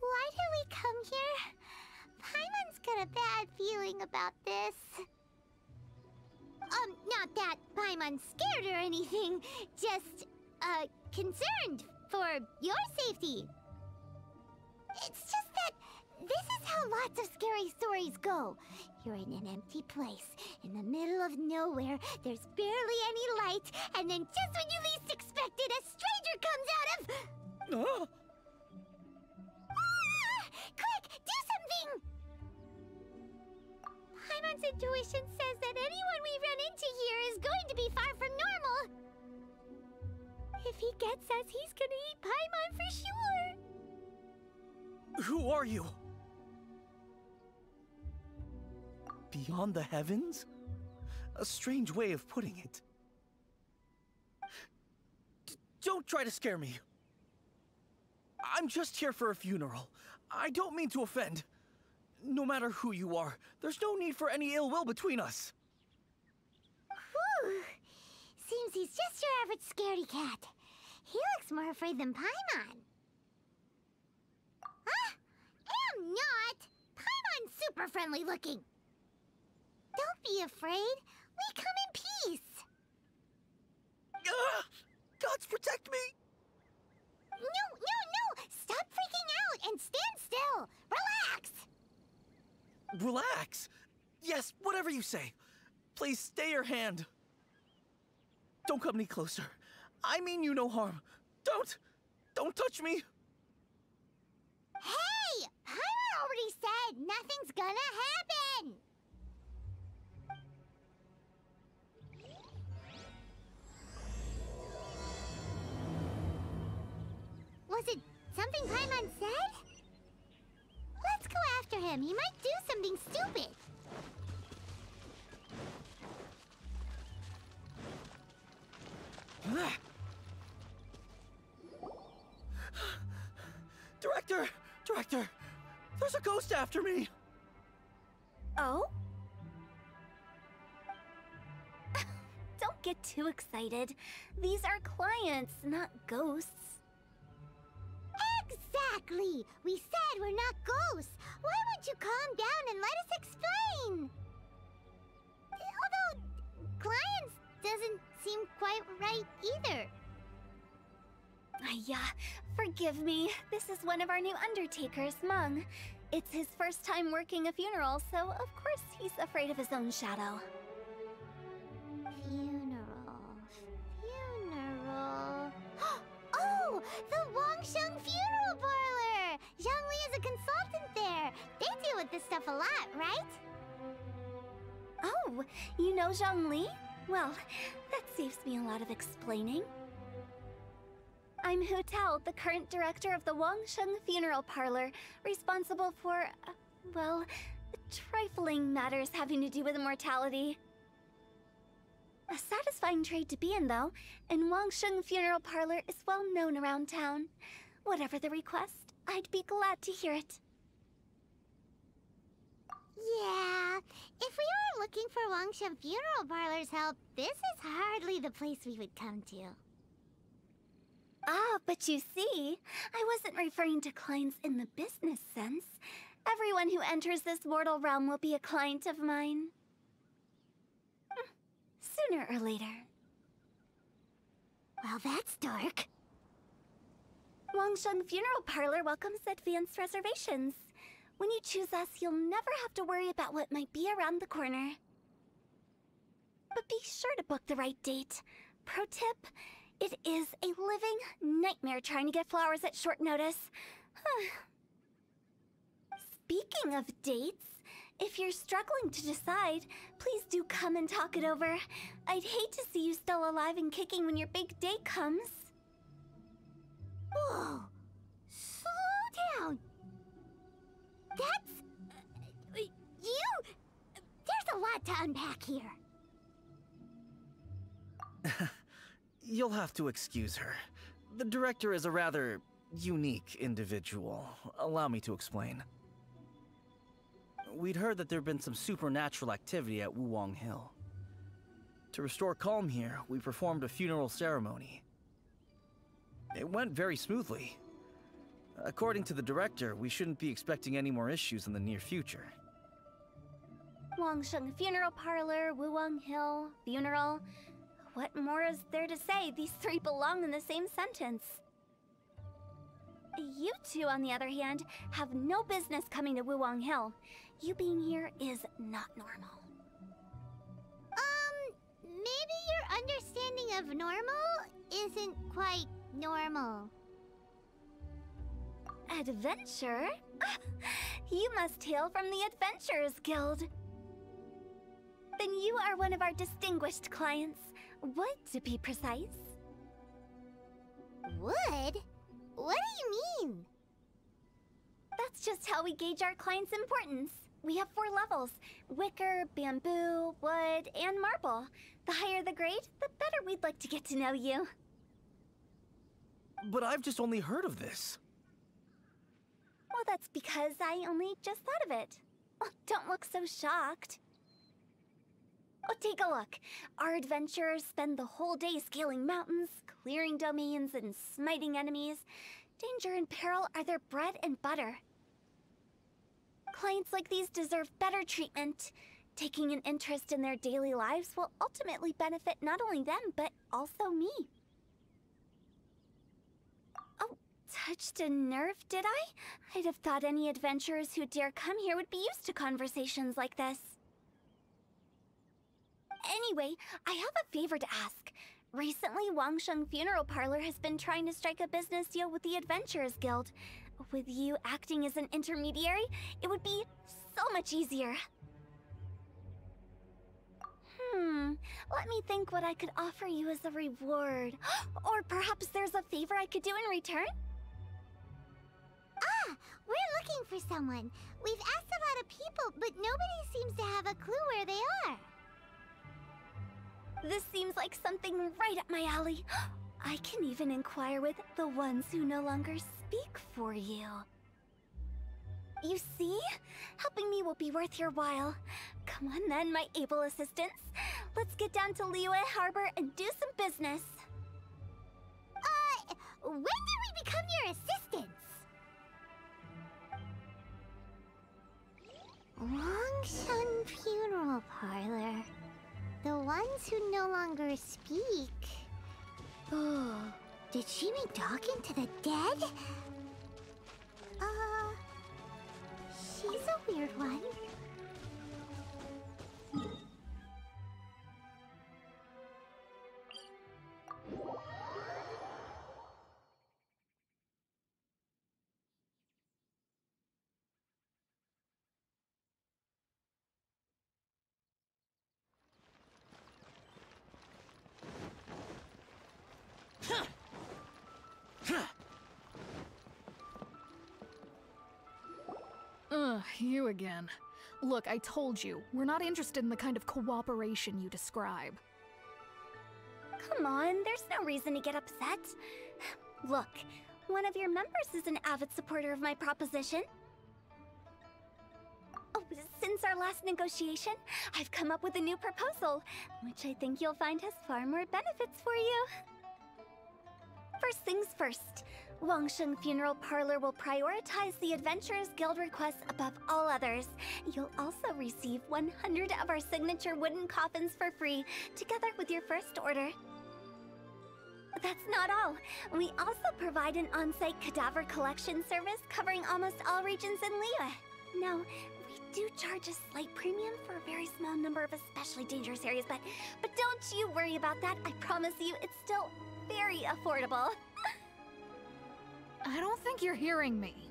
Why did we come here? Paimon's got a bad feeling about this. Not that Paimon's scared or anything, just, concerned for your safety. It's just that this is how lots of scary stories go. You're in an empty place, in the middle of nowhere, there's barely any light, and then just when you least expect it, a stranger comes out of... Ah! Quick, do something! Paimon's intuition says that anyone we run into here is going to be far from normal. If he gets us, he's gonna eat Paimon for sure. Who are you? Beyond the heavens? A strange way of putting it. Don't try to scare me. I'm just here for a funeral. I don't mean to offend. No matter who you are, there's no need for any ill will between us. Whew. Seems he's just your average scaredy cat. He looks more afraid than Paimon. Huh? Am not! Paimon's super friendly looking. Don't be afraid. We come in peace. Gods protect me! No! Stop freaking out and stand still. Relax. Relax? Yes, whatever you say. Please stay your hand. Don't come any closer. I mean you no harm. Don't touch me. Hey! Paimon already said nothing's gonna happen. Was it something Paimon said? Let's go after him. He might do something stupid. Director! There's a ghost after me! Oh? Don't get too excited. These are clients, not ghosts. Exactly! We said we're not ghosts. Why won't you calm down and let us explain? Although, clients doesn't seem quite right either. Forgive me. This is one of our new undertakers, Mung. It's his first time working a funeral, so of course he's afraid of his own shadow. Funeral. Oh! The Wangsheng Funeral Parlor! Zhongli is a consultant there. They deal with this stuff a lot, right? Oh, you know Zhongli? Well, that saves me a lot of explaining. I'm Hu Tao, the current director of the Wangsheng Funeral Parlor, responsible for, well, trifling matters having to do with immortality. A satisfying trade to be in, though, and Wangsheng Funeral Parlor is well known around town. Whatever the request, I'd be glad to hear it. Yeah, if we were looking for Wangsheng Funeral Parlor's help, this is hardly the place we would come to. Ah, but you see, I wasn't referring to clients in the business sense. Everyone who enters this mortal realm will be a client of mine. Sooner or later. Well, that's dark. Wangsheng Funeral Parlor welcomes advanced reservations. When you choose us, you'll never have to worry about what might be around the corner. But be sure to book the right date. Pro tip, it is a living nightmare trying to get flowers at short notice. Speaking of dates, if you're struggling to decide, please do come and talk it over. I'd hate to see you still alive and kicking when your big day comes. Whoa! Slow down! That's... you... There's a lot to unpack here. You'll have to excuse her. The director is a rather unique individual. Allow me to explain. We'd heard that there'd been some supernatural activity at Wuwang Hill. To restore calm here, we performed a funeral ceremony. It went very smoothly. According to the director, we shouldn't be expecting any more issues in the near future. Wangsheng Funeral Parlor, Wuwang Hill, funeral. What more is there to say? These three belong in the same sentence. You two, on the other hand, have no business coming to Wuwang Hill. You being here is not normal. Maybe your understanding of normal isn't quite normal. Adventure? You must hail from the Adventurers Guild. Then you are one of our distinguished clients. Wood, to be precise. Wood? What do you mean? That's just how we gauge our clients' importance. We have 4 levels: wicker, bamboo, wood, and marble. The higher the grade, the better we'd like to get to know you. But I've just only heard of this. Well, that's because I only just thought of it. Oh, don't look so shocked. Oh, take a look. Our adventurers spend the whole day scaling mountains, clearing domains, and smiting enemies. Danger and peril are their bread and butter. Clients like these deserve better treatment. Taking an interest in their daily lives will ultimately benefit not only them, but also me. Oh, touched a nerve, did I? I'd have thought any adventurers who dare come here would be used to conversations like this. Anyway, I have a favor to ask. Recently, Wangsheng Funeral Parlor has been trying to strike a business deal with the Adventurers Guild. With you acting as an intermediary, it would be so much easier. Let me think what I could offer you as a reward. Or perhaps there's a favor I could do in return? Ah, we're looking for someone. We've asked a lot of people, but nobody seems to have a clue where they are. This seems like something right up my alley. I can even inquire with the ones who no longer speak for you. You see? Helping me will be worth your while. Come on then, my able assistants. Let's get down to Liyue Harbor and do some business. When did we become your assistants? Wangsheng Funeral Parlor. The ones who no longer speak. Oh, did she mean talking to the dead? She's a weird one. You again. Look, I told you, we're not interested in the kind of cooperation you describe. Come on, there's no reason to get upset. Look, one of your members is an avid supporter of my proposition. Oh, since our last negotiation, I've come up with a new proposal, which I think you'll find has far more benefits for you. First things first, Wangsheng Funeral Parlor will prioritize the Adventurers Guild requests above all others. You'll also receive 100 of our signature wooden coffins for free, together with your first order. That's not all. We also provide an on-site cadaver collection service covering almost all regions in Liyue. Now, we do charge a slight premium for a very small number of especially dangerous areas, but don't you worry about that. I promise you, it's still very affordable. I don't think you're hearing me.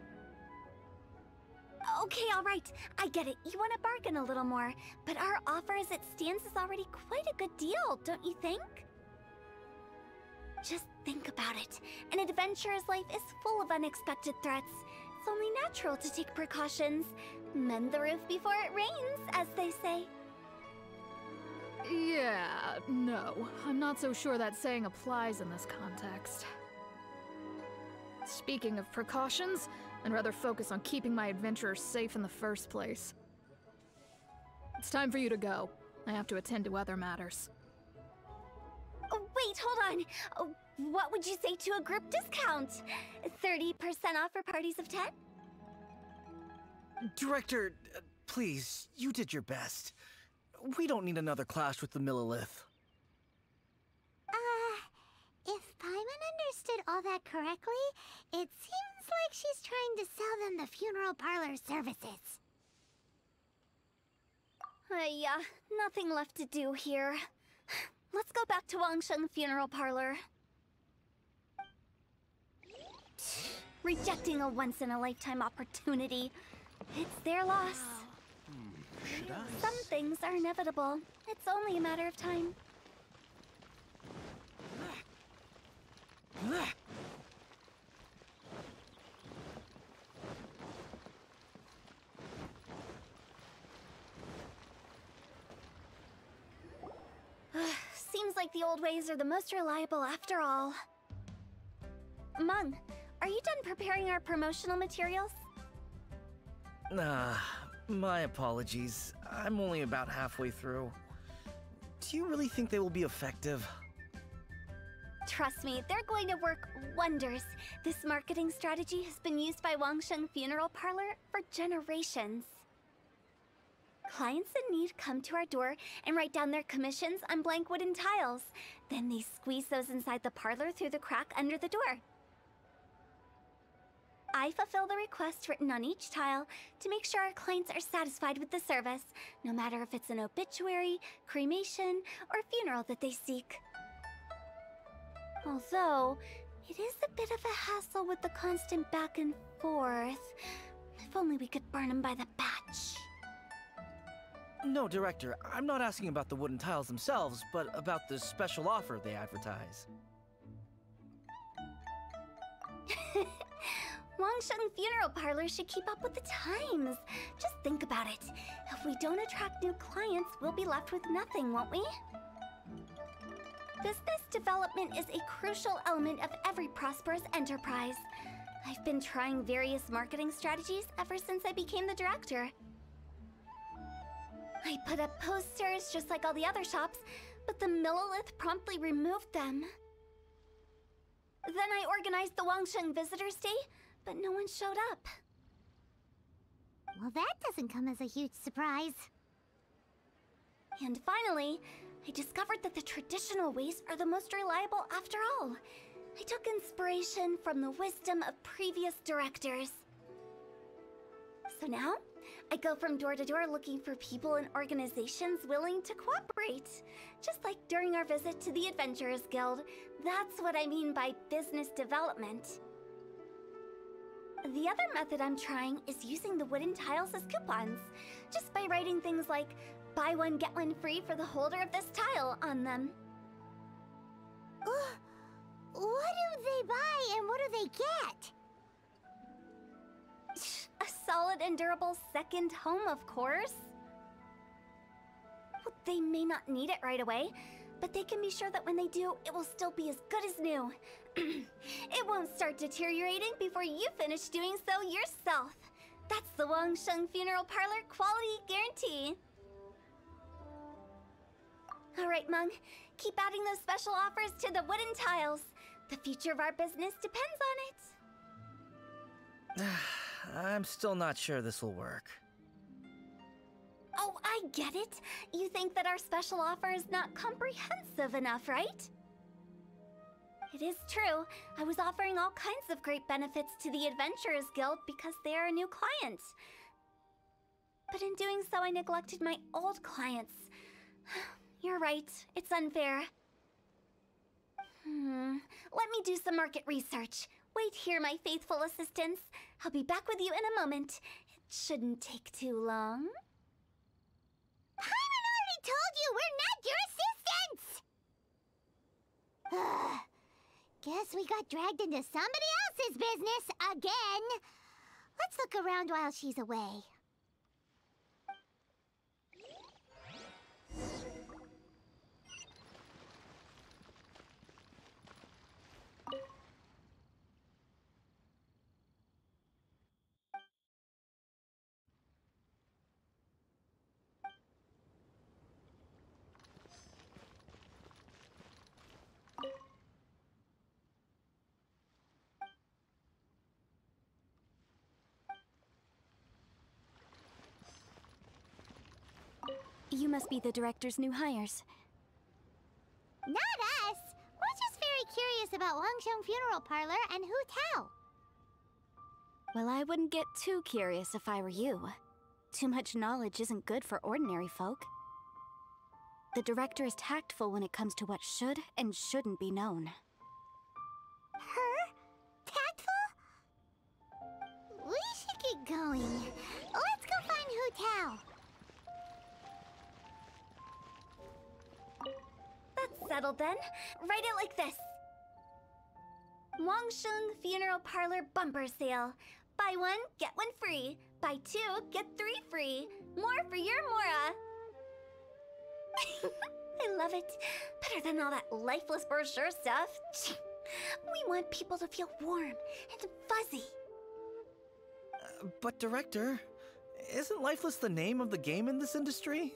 Okay, all right. I get it. You want to bargain a little more, but our offer as it stands is already quite a good deal, don't you think? Just think about it. An adventurer's life is full of unexpected threats. It's only natural to take precautions. Mend the roof before it rains, as they say. Yeah, no. I'm not so sure that saying applies in this context. Speaking of precautions, I'd rather focus on keeping my adventurers safe in the first place. It's time for you to go. I have to attend to other matters. Oh, wait! wait, hold on. What would you say to a group discount? 30% off for parties of 10? Director, please, you did your best. We don't need another clash with the Millilith. If Paimon understood all that correctly, it seems like she's trying to sell them the funeral parlor services. Yeah, nothing left to do here. Let's go back to Wangsheng Funeral Parlor. Rejecting a once-in-a-lifetime opportunity. It's their loss. Should I? Some things are inevitable. It's only a matter of time. Seems like the old ways are the most reliable after all. Mung, are you done preparing our promotional materials? My apologies. I'm only about halfway through. Do you really think they will be effective? Trust me, they're going to work wonders. This marketing strategy has been used by Wangsheng Funeral Parlor for generations. Clients in need come to our door and write down their commissions on blank wooden tiles. Then they squeeze those inside the parlor through the crack under the door. I fulfill the requests written on each tile to make sure our clients are satisfied with the service, no matter if it's an obituary, cremation, or funeral that they seek. Although, it is a bit of a hassle with the constant back and forth. If only we could burn them by the batch. No, Director, I'm not asking about the wooden tiles themselves, but about the special offer they advertise. Wangsheng Funeral Parlor should keep up with the times. Just think about it. If we don't attract new clients, we'll be left with nothing, won't we? Business development is a crucial element of every prosperous enterprise. I've been trying various marketing strategies ever since I became the director. I put up posters just like all the other shops, but the Millilith promptly removed them. Then I organized the Wangsheng Visitors Day, but no one showed up. Well, that doesn't come as a huge surprise. And finally, I discovered that the traditional ways are the most reliable after all. I took inspiration from the wisdom of previous directors. So now, I go from door to door looking for people and organizations willing to cooperate. Just like during our visit to the Adventurers Guild. That's what I mean by business development. The other method I'm trying is using the wooden tiles as coupons. Just by writing things like, buy one, get one free for the holder of this tile on them. What do they buy and what do they get? A solid and durable second home, of course. Well, they may not need it right away, but they can be sure that when they do, it will still be as good as new. It won't start deteriorating before you finish doing so yourself. That's the Wangsheng Funeral Parlor quality guarantee. All right, Mung, keep adding those special offers to the wooden tiles. The future of our business depends on it. I'm still not sure this will work. Oh, I get it. You think that our special offer is not comprehensive enough, right? It is true. I was offering all kinds of great benefits to the Adventurers Guild because they are a new client. But in doing so, I neglected my old clients. You're right. It's unfair. Let me do some market research. Wait here, my faithful assistants. I'll be back with you in a moment. It shouldn't take too long. Paimon already told you we're not your assistants! Guess we got dragged into somebody else's business again. Let's look around while she's away. You must be the director's new hires. Not us. We're just very curious about Wangsheng Funeral Parlor and Hu Tao. Well, I wouldn't get too curious if I were you. Too much knowledge isn't good for ordinary folk. The director is tactful when it comes to what should and shouldn't be known. Her? Tactful? We should get going. Let's go find Hu Tao. That's settled then. Write it like this. Wangsheng Funeral Parlor Bumper Sale. Buy one, get one free. Buy two, get three free. More for your Mora. I love it. Better than all that lifeless brochure stuff. We want people to feel warm and fuzzy. But Director, isn't Lifeless the name of the game in this industry?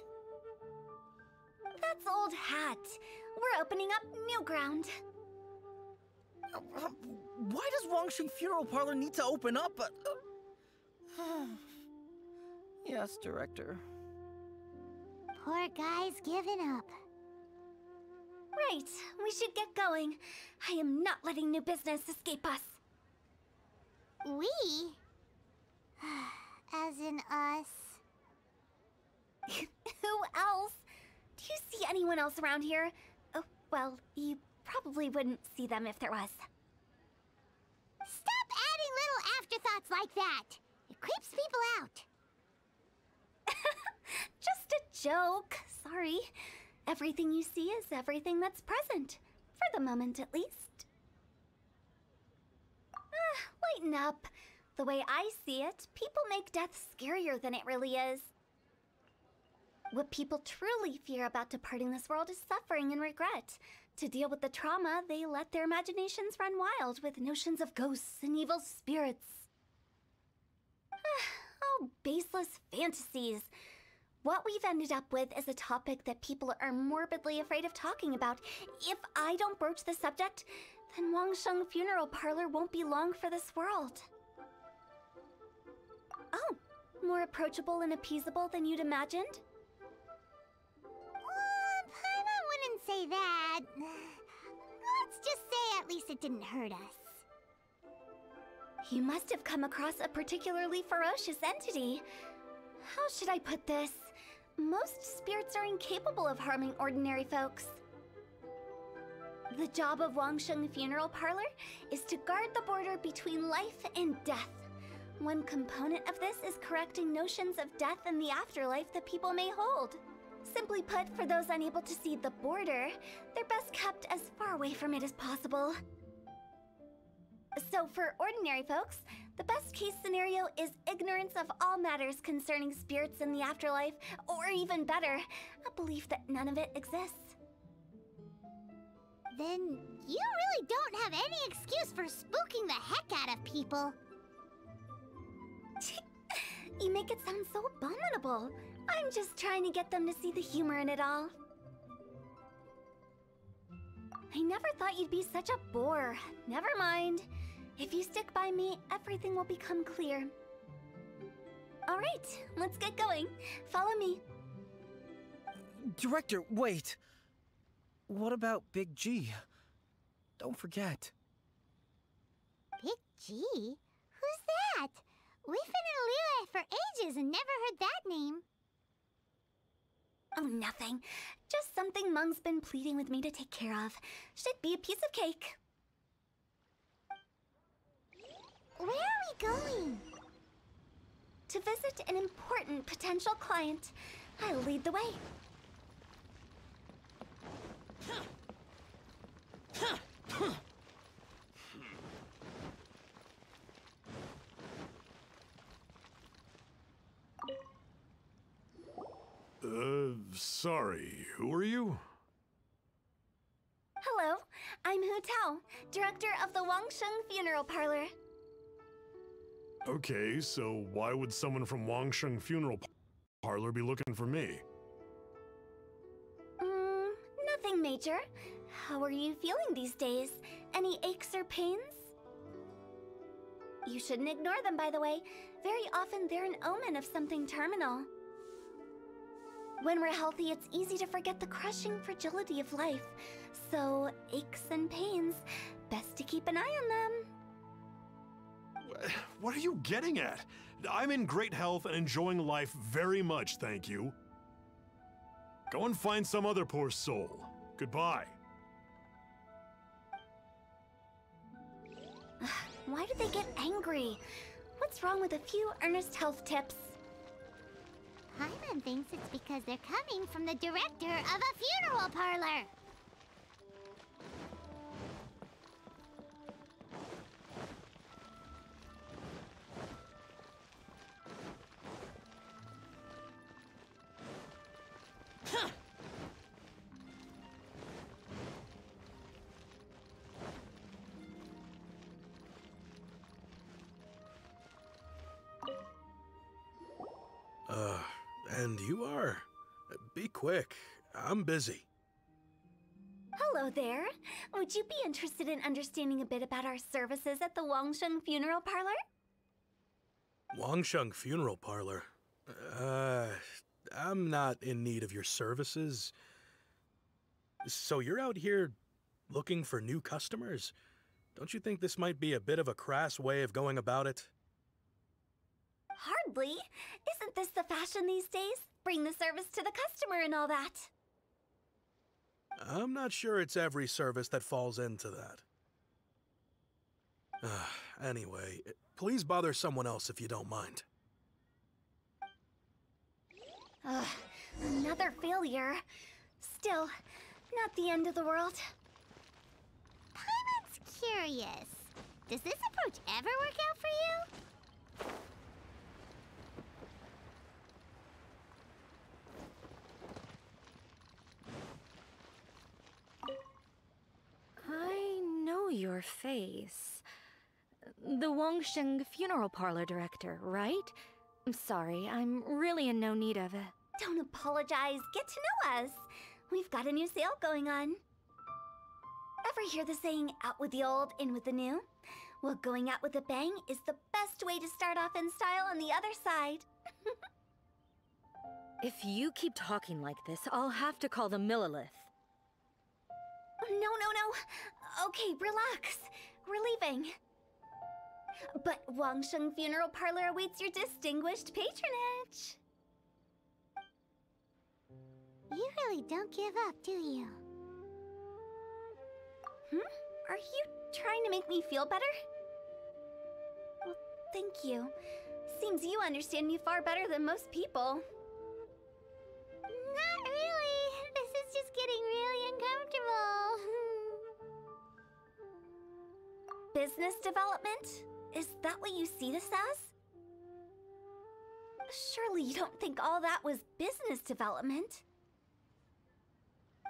That's old hat. We're opening up new ground. Why does Wangsheng Funeral Parlor need to open up? Yes, Director. Poor guy's given up. Right, we should get going. I am not letting new business escape us. We? As in us. Who else? Do you see anyone else around here? Oh, well, you probably wouldn't see them if there was. Stop adding little afterthoughts like that. It creeps people out. Just a joke. Sorry. Everything you see is everything that's present. For the moment, at least. Lighten up. The way I see it, people make death scarier than it really is. What people truly fear about departing this world is suffering and regret. To deal with the trauma, they let their imaginations run wild with notions of ghosts and evil spirits. Oh, baseless fantasies. What we've ended up with is a topic that people are morbidly afraid of talking about. If I don't broach the subject, then Wangsheng Funeral Parlor won't be long for this world. Oh, more approachable and appeasable than you'd imagined? Paimon wouldn't say that. Let's just say at least it didn't hurt us. You must have come across a particularly ferocious entity. How should I put this? Most spirits are incapable of harming ordinary folks. The job of Wangsheng Funeral Parlor is to guard the border between life and death. One component of this is correcting notions of death and the afterlife that people may hold. Simply put, for those unable to see the border, they're best kept as far away from it as possible. So for ordinary folks, the best case scenario is ignorance of all matters concerning spirits in the afterlife, or even better, a belief that none of it exists. Then you really don't have any excuse for spooking the heck out of people. You make it sound so abominable. I'm just trying to get them to see the humor in it all. I never thought you'd be such a bore. Never mind. If you stick by me, everything will become clear. All right, let's get going. Follow me. Director, wait. What about Big G? Don't forget. Big G? Who's that? We've been in Liyue for ages and never heard that name. Oh, nothing. Just something Mung's been pleading with me to take care of. Should be a piece of cake. Where are we going? To visit an important potential client. I'll lead the way. Sorry, who are you? Hello, I'm Hu Tao, director of the Wangsheng Funeral Parlor. Okay, so why would someone from Wangsheng Funeral Parlor be looking for me? Nothing major. How are you feeling these days? Any aches or pains? You shouldn't ignore them, by the way. Very often they're an omen of something terminal. When we're healthy, it's easy to forget the crushing fragility of life. So, aches and pains, best to keep an eye on them. What are you getting at? I'm in great health and enjoying life very much, thank you. Go and find some other poor soul. Goodbye. Why did they get angry? What's wrong with a few earnest health tips? Paimon thinks it's because they're coming from the director of a funeral parlor. And you are? Be quick. I'm busy. Hello there. Would you be interested in understanding a bit about our services at the Wangsheng Funeral Parlor? Wangsheng Funeral Parlor? I'm not in need of your services. So you're out here looking for new customers? Don't you think this might be a bit of a crass way of going about it? Hardly. Isn't this the fashion these days? Bring the service to the customer and all that. I'm not sure it's every service that falls into that. Anyway, please bother someone else if you don't mind. Another failure. Still, not the end of the world. Paimon's curious. Does this approach ever work out for you? I know your face. The Wangsheng Funeral Parlor director, right? I'm sorry, I'm really in no need of it. Don't apologize. Get to know us. We've got a new sale going on. Ever hear the saying, out with the old, in with the new? Well, going out with a bang is the best way to start off in style on the other side. If you keep talking like this, I'll have to call the Millilith. No. Okay, relax. We're leaving. But Wangsheng Funeral Parlor awaits your distinguished patronage. You really don't give up, do you? Are you trying to make me feel better? Well, thank you. Seems you understand me far better than most people. Not really. This is just getting really uncomfortable. Business development? Is that what you see this as? Surely you don't think all that was business development?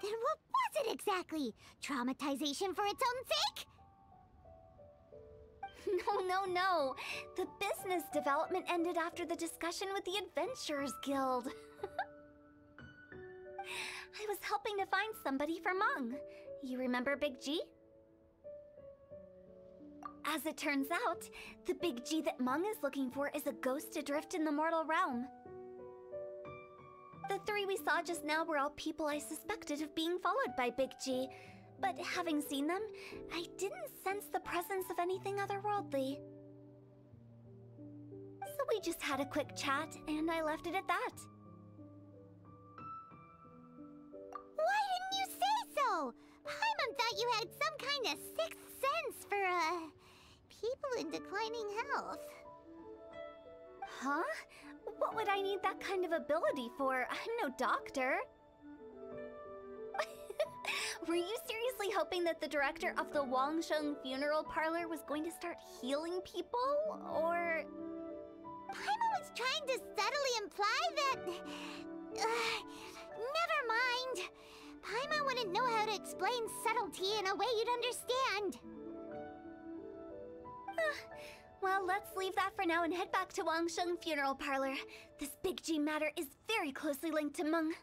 Then what was it exactly? Traumatization for its own sake? No. The business development ended after the discussion with the Adventurers Guild. I was helping to find somebody for Meng. You remember Big G? As it turns out, the Big G that Meng is looking for is a ghost adrift in the mortal realm. The three we saw just now were all people I suspected of being followed by Big G, but having seen them, I didn't sense the presence of anything otherworldly. So we just had a quick chat, and I left it at that. Why didn't you say so? Paimon thought you had some kind of sixth sense for, people in declining health. Huh? What would I need that kind of ability for? I'm no doctor. Were you seriously hoping that the director of the Wangsheng Funeral Parlor was going to start healing people, or...? Paimon was trying to subtly imply that... never mind. Paimon wouldn't know how to explain subtlety in a way you'd understand. Well, let's leave that for now and head back to Wangsheng Funeral Parlor. This Big G matter is very closely linked to Meng.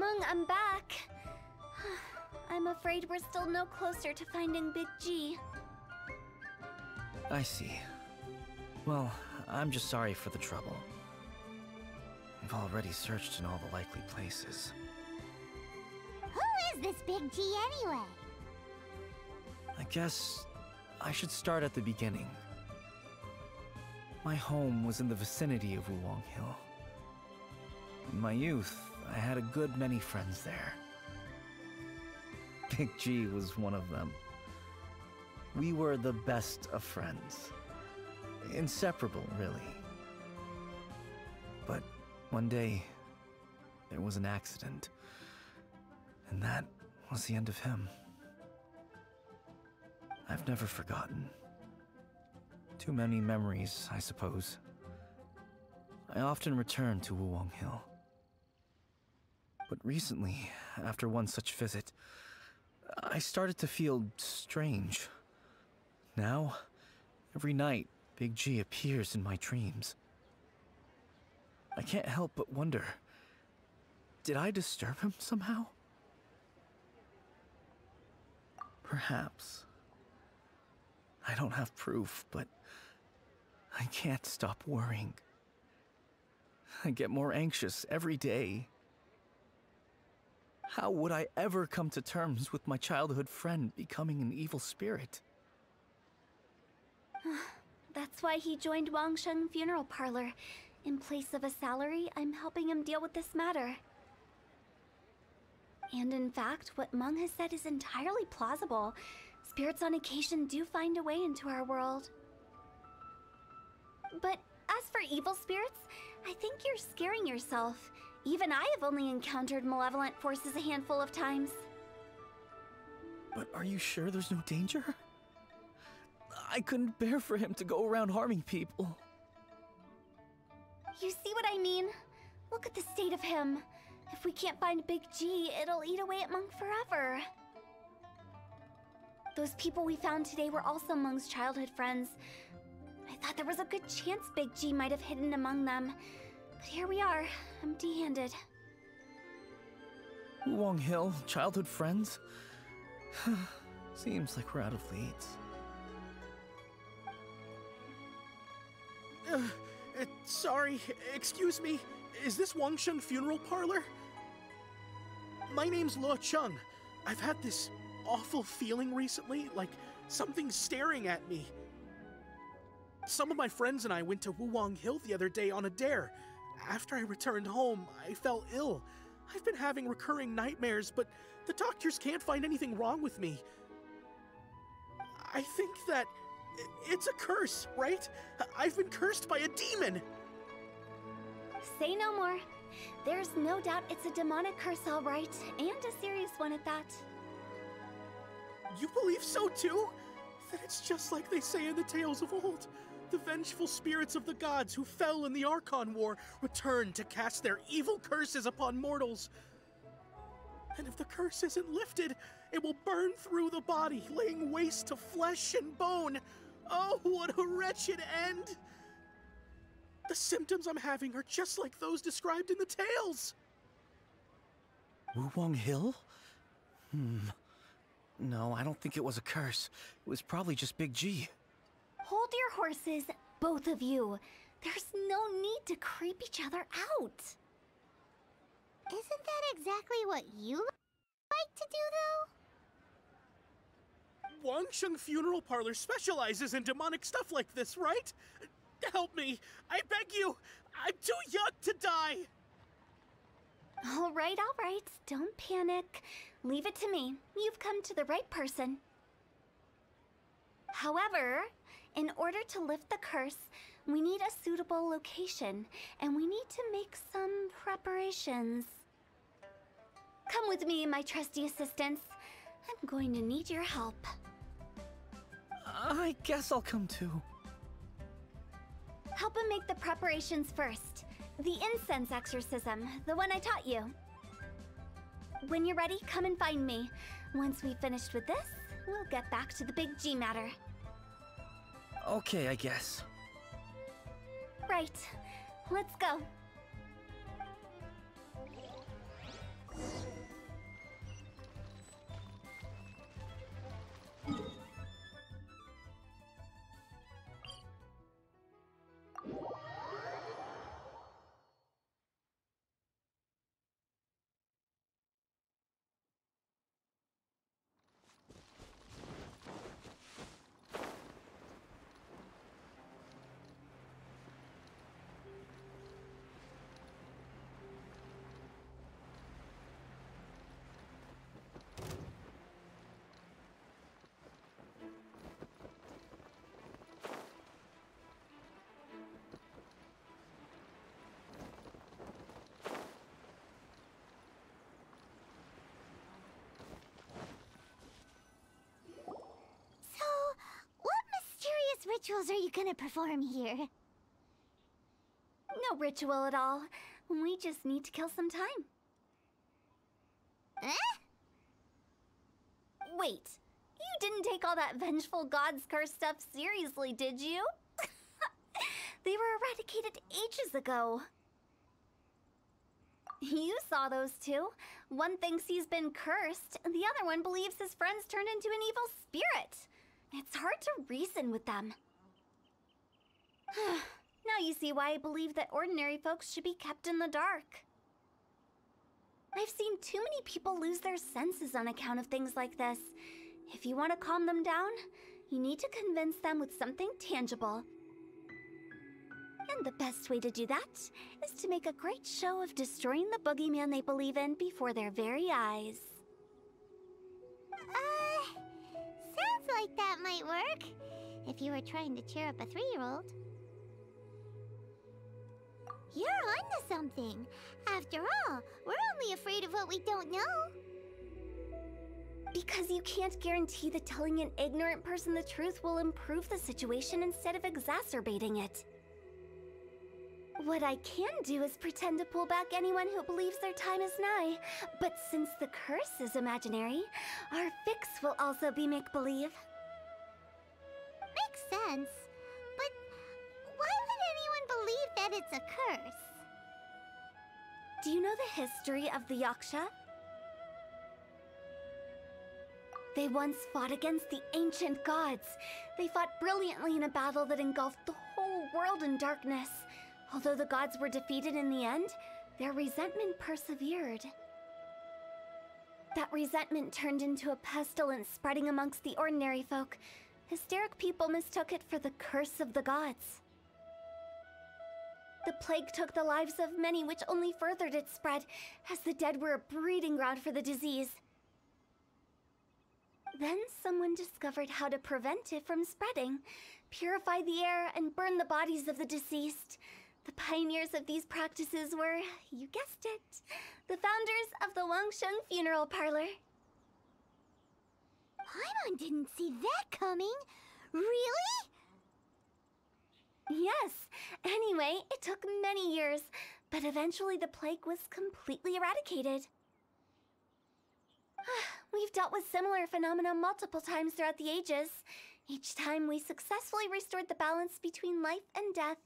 Mung, I'm back. I'm afraid we're still no closer to finding Big G. I see. Well, I'm just sorry for the trouble. I've already searched in all the likely places. Who is this Big G anyway? I guess I should start at the beginning. My home was in the vicinity of Wulong Hill. In my youth, I had a good many friends there. Big G was one of them. We were the best of friends. Inseparable, really. But one day, there was an accident. And that was the end of him. I've never forgotten. Too many memories, I suppose. I often return to Wulong Hill. But recently, after one such visit, I started to feel strange. Now, every night, Big G appears in my dreams. I can't help but wonder, did I disturb him somehow? Perhaps. I don't have proof, but I can't stop worrying. I get more anxious every day. How would I ever come to terms with my childhood friend becoming an evil spirit? That's why he joined Wangsheng Funeral Parlor. In place of a salary, I'm helping him deal with this matter. And in fact, what Mung has said is entirely plausible. Spirits on occasion do find a way into our world. But as for evil spirits, I think you're scaring yourself. Even I have only encountered malevolent forces a handful of times. But are you sure there's no danger? I couldn't bear for him to go around harming people. You see what I mean? Look at the state of him. If we can't find Big G, it'll eat away at Mung forever. Those people we found today were also Mung's childhood friends. I thought there was a good chance Big G might have hidden among them. But here we are, empty-handed. Wulong Hill, childhood friends? Seems like we're out of leads. Sorry, excuse me. Is this Wangsheng Funeral Parlor? My name's Luo Chung. I've had this awful feeling recently, like something's staring at me. Some of my friends and I went to Wulong Hill the other day on a dare. After I returned home, I fell ill. I've been having recurring nightmares, but the doctors can't find anything wrong with me. I think that it's a curse, right? I've been cursed by a demon. Say no more. There's no doubt it's a demonic curse, all right, and a serious one at that. You believe so too? Then it's just like they say in the tales of old. The vengeful spirits of the gods who fell in the Archon War return to cast their evil curses upon mortals. And if the curse isn't lifted, it will burn through the body, laying waste to flesh and bone. Oh, what a wretched end! The symptoms I'm having are just like those described in the tales. Wulong Hill? No, I don't think it was a curse. It was probably just Big G. Hold your horses, both of you. There's no need to creep each other out. Isn't that exactly what you like to do, though? Wangsheng Funeral Parlor specializes in demonic stuff like this, right? Help me! I beg you! I'm too young to die! All right, don't panic. Leave it to me. You've come to the right person. However, in order to lift the curse, we need a suitable location, and we need to make some preparations. Come with me, my trusty assistants. I'm going to need your help. I guess I'll come too. Help him make the preparations first. The incense exorcism, the one I taught you. When you're ready, come and find me. Once we've finished with this, we'll get back to the Big G matter. Okay, I guess. Right. Let's go. rituals are you gonna perform here? No ritual at all. We just need to kill some time. Eh? Wait, you didn't take all that vengeful God's curse stuff seriously, did you? They were eradicated ages ago. You saw those two. One thinks he's been cursed, and the other one believes his friends turned into an evil spirit. It's hard to reason with them. Now you see why I believe that ordinary folks should be kept in the dark. I've seen too many people lose their senses on account of things like this. If you want to calm them down, you need to convince them with something tangible. And the best way to do that is to make a great show of destroying the boogeyman they believe in before their very eyes. Sounds like that might work. If you were trying to cheer up a 3-year-old. You're onto something. After all, we're only afraid of what we don't know. Because you can't guarantee that telling an ignorant person the truth will improve the situation instead of exacerbating it. What I can do is pretend to pull back anyone who believes their time is nigh. But since the curse is imaginary, our fix will also be make-believe. Makes sense. But why would anyone believe that it's a curse? Do you know the history of the Yaksha? They once fought against the ancient gods. They fought brilliantly in a battle that engulfed the whole world in darkness. Although the gods were defeated in the end, their resentment persevered. That resentment turned into a pestilence spreading amongst the ordinary folk. Hysteric people mistook it for the curse of the gods. The plague took the lives of many, which only furthered its spread, as the dead were a breeding ground for the disease. Then someone discovered how to prevent it from spreading, purify the air, and burn the bodies of the deceased. The pioneers of these practices were, you guessed it, the founders of the Wangsheng Funeral Parlor. Paimon didn't see that coming. Really? Yes. Anyway, it took many years, but eventually the plague was completely eradicated. We've dealt with similar phenomena multiple times throughout the ages. Each time we successfully restored the balance between life and death.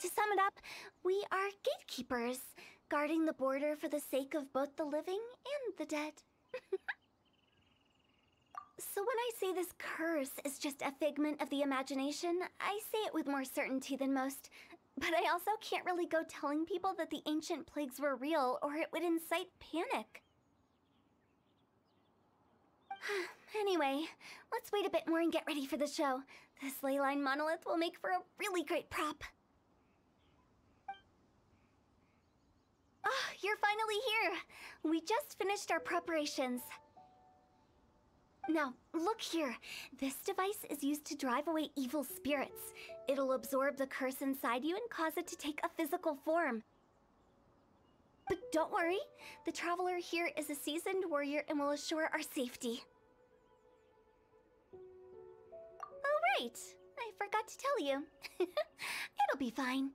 To sum it up, we are gatekeepers, guarding the border for the sake of both the living and the dead. So when I say this curse is just a figment of the imagination, I say it with more certainty than most. But I also can't really go telling people that the ancient plagues were real, or it would incite panic. Anyway, let's wait a bit more and get ready for the show. This leyline monolith will make for a really great prop. Oh, you're finally here! We just finished our preparations. Now, look here. This device is used to drive away evil spirits. It'll absorb the curse inside you and cause it to take a physical form. But don't worry, the Traveler here is a seasoned warrior and will assure our safety. Oh right, I forgot to tell you. It'll be fine.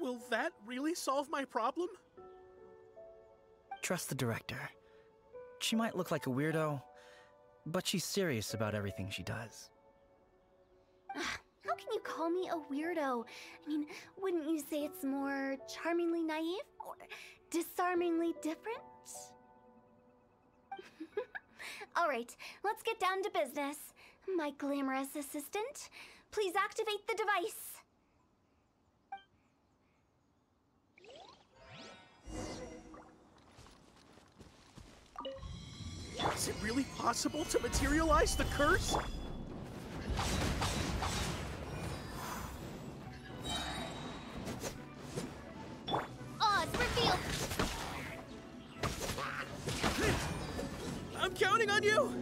Will that really solve my problem? Trust the director. She might look like a weirdo, but she's serious about everything she does. How can you call me a weirdo? I mean, wouldn't you say it's more charmingly naive or disarmingly different? Alright, let's get down to business. My glamorous assistant, please activate the device. Is it really possible to materialize the curse? Oz, reveal! I'm counting on you!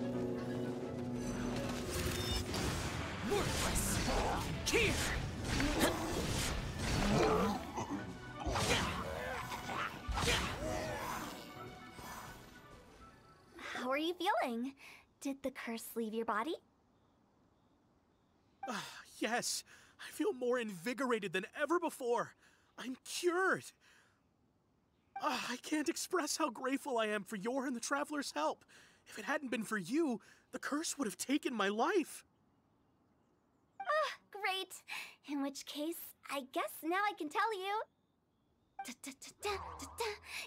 Worthless! Here! How are you feeling? Did the curse leave your body? Yes, I feel more invigorated than ever before. I'm cured. I can't express how grateful I am for your and the Traveler's help. If it hadn't been for you, the curse would have taken my life. Great. In which case, I guess now I can tell you.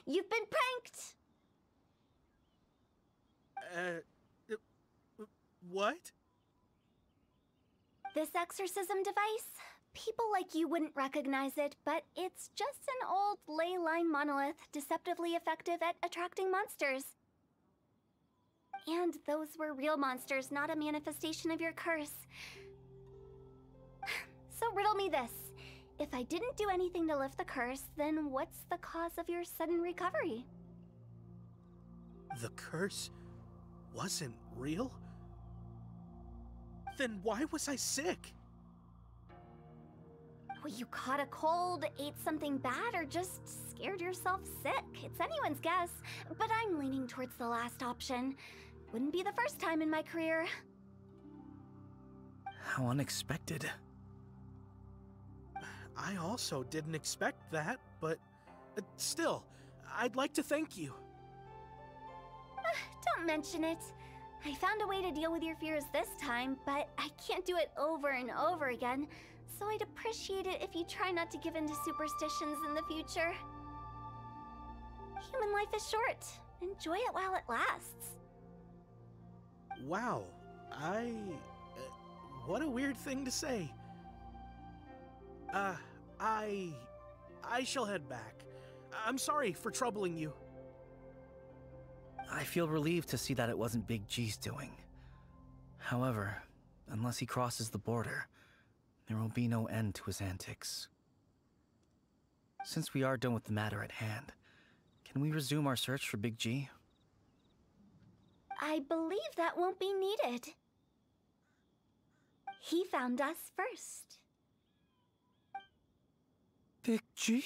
You've been pranked! What? This exorcism device? People like you wouldn't recognize it, but it's just an old ley line monolith deceptively effective at attracting monsters. And those were real monsters, not a manifestation of your curse. So riddle me this. If I didn't do anything to lift the curse, then what's the cause of your sudden recovery? The curse wasn't real? Then why was I sick? Well, you caught a cold, ate something bad, or just scared yourself sick. It's anyone's guess, but I'm leaning towards the last option. Wouldn't be the first time in my career. How unexpected. I also didn't expect that, but still, I'd like to thank you. Don't mention it. I found a way to deal with your fears this time, but I can't do it over and over again, so I'd appreciate it if you try not to give in to superstitions in the future. Human life is short. Enjoy it while it lasts. Wow, what a weird thing to say. I shall head back. I'm sorry for troubling you. I feel relieved to see that it wasn't Big G's doing. However, unless he crosses the border, there will be no end to his antics. Since we are done with the matter at hand, can we resume our search for Big G? I believe that won't be needed. He found us first. Big G?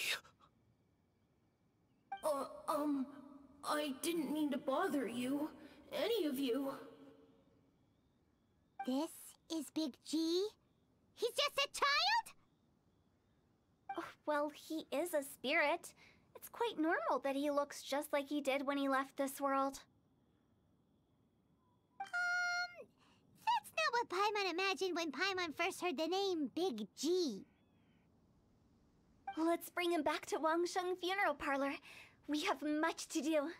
I didn't mean to bother you. Any of you. This is Big G? He's just a child? Oh, well, he is a spirit. It's quite normal that he looks just like he did when he left this world. That's not what Paimon imagined when Paimon first heard the name Big G. Let's bring him back to Wangsheng Funeral Parlor. We have much to do.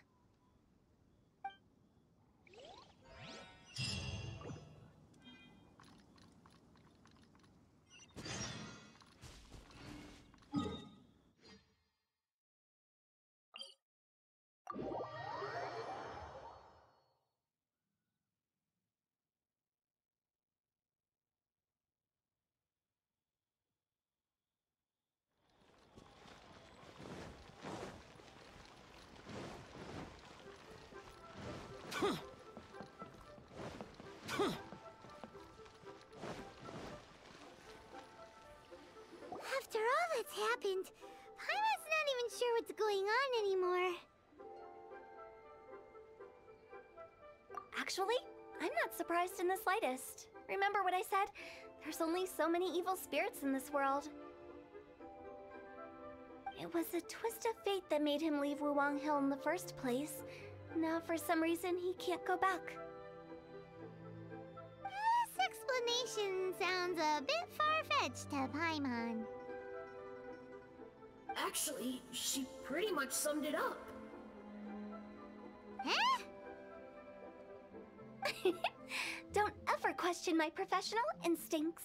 After all that's happened, Paimon's not even sure what's going on anymore. Actually, I'm not surprised in the slightest. Remember what I said? There's only so many evil spirits in this world. It was a twist of fate that made him leave Wuwang Hill in the first place. Now, for some reason, he can't go back. This explanation sounds a bit far-fetched to Paimon. Actually, she pretty much summed it up. Huh? Don't ever question my professional instincts.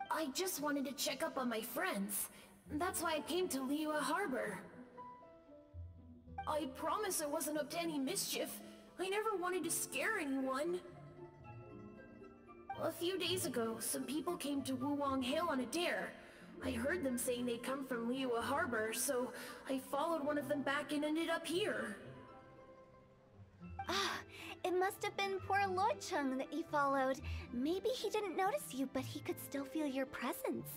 I just wanted to check up on my friends. That's why I came to Liyue Harbor. I promise I wasn't up to any mischief. I never wanted to scare anyone. A few days ago, some people came to Wuwang Hill on a dare. I heard them saying they'd come from Liyue Harbor, so I followed one of them back and ended up here. Ah, it must have been poor Luocheng that you followed. Maybe he didn't notice you, but he could still feel your presence.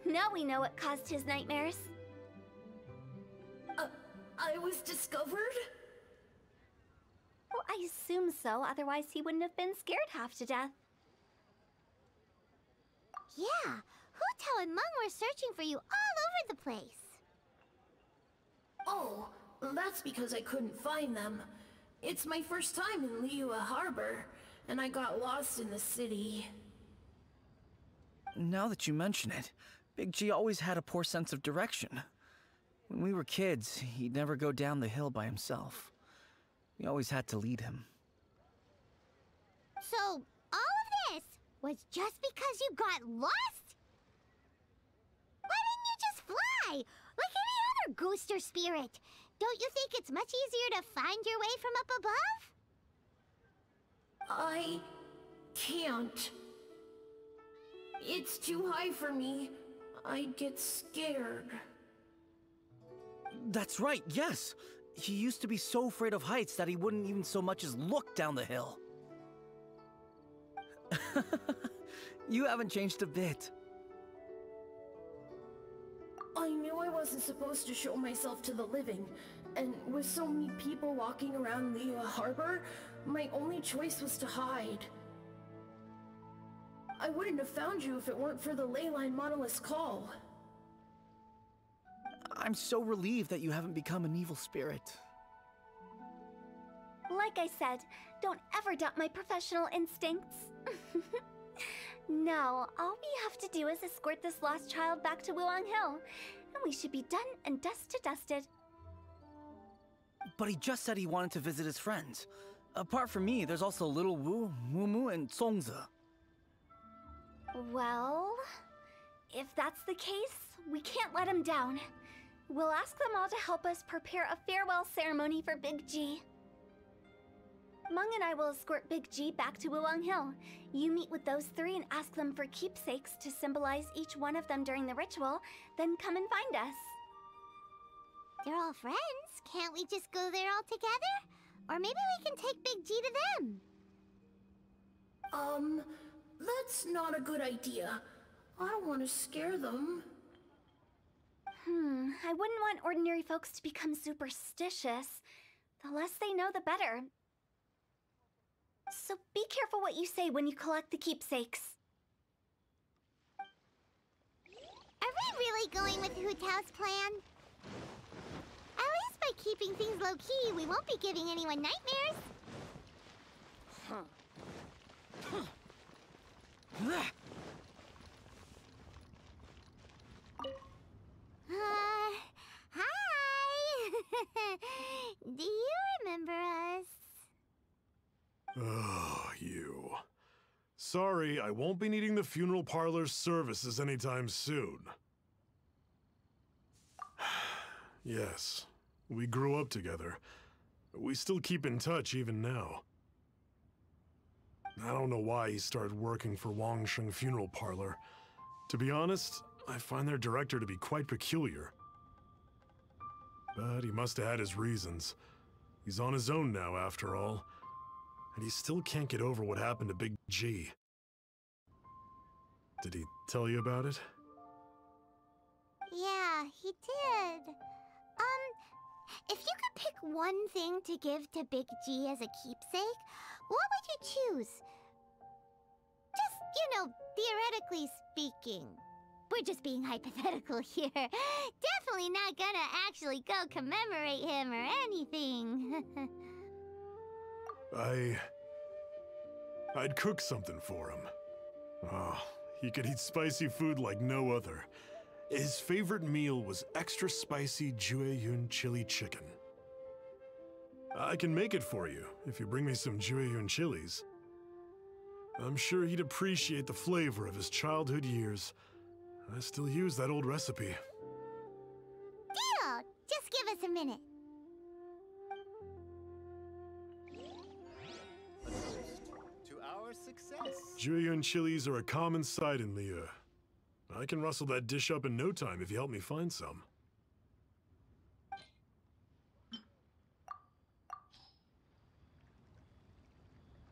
Now we know what caused his nightmares. I was discovered? Well, I assume so, otherwise he wouldn't have been scared half to death. Yeah, Hu Tao and Meng were searching for you all over the place. Oh, that's because I couldn't find them. It's my first time in Liyue Harbor, and I got lost in the city. Now that you mention it, Big G always had a poor sense of direction. When we were kids, he'd never go down the hill by himself. We always had to lead him. So, all of this was just because you got lost? Why didn't you just fly? Like any other ghost or spirit? Don't you think it's much easier to find your way from up above? I can't. It's too high for me. I'd get scared. That's right, yes! He used to be so afraid of heights that he wouldn't even so much as look down the hill. You haven't changed a bit. I knew I wasn't supposed to show myself to the living, and with so many people walking around Liyue Harbor, my only choice was to hide. I wouldn't have found you if it weren't for the Leyline Monolith's call. I'm so relieved that you haven't become an evil spirit. Like I said, don't ever doubt my professional instincts. Now, all we have to do is escort this lost child back to Wuang Hill, and we should be done and dusted. But he just said he wanted to visit his friends. Apart from me, there's also Little Wu, Mumu, and Songze. Well, if that's the case, we can't let him down. We'll ask them all to help us prepare a farewell ceremony for Big G. Meng and I will escort Big G back to Wuang Hill. You meet with those three and ask them for keepsakes to symbolize each one of them during the ritual, then come and find us. They're all friends. Can't we just go there all together? Or maybe we can take Big G to them. That's not a good idea. I don't want to scare them. I wouldn't want ordinary folks to become superstitious. The less they know, the better. So be careful what you say when you collect the keepsakes. Are we really going with Hu Tao's plan? At least by keeping things low-key, we won't be giving anyone nightmares. Hi! Do you remember us? Oh, you. Sorry, I won't be needing the funeral parlor's services anytime soon. Yes, we grew up together. We still keep in touch even now. I don't know why he started working for Wangsheng Funeral Parlor. To be honest, I find their director to be quite peculiar. But he must have had his reasons. He's on his own now, after all. And he still can't get over what happened to Big G. Did he tell you about it? Yeah, he did. If you could pick one thing to give to Big G as a keepsake, what would you choose? Just, theoretically speaking. We're just being hypothetical here. Definitely not gonna actually go commemorate him or anything. I'd cook something for him. Oh, he could eat spicy food like no other. His favorite meal was extra spicy Jueyun chili chicken. I can make it for you if you bring me some Jueyun chilies. I'm sure he'd appreciate the flavor of his childhood years. I still use that old recipe. Deal! Just give us a minute. To our success. Jueyun chilies are a common sight in Liyue. I can rustle that dish up in no time if you help me find some.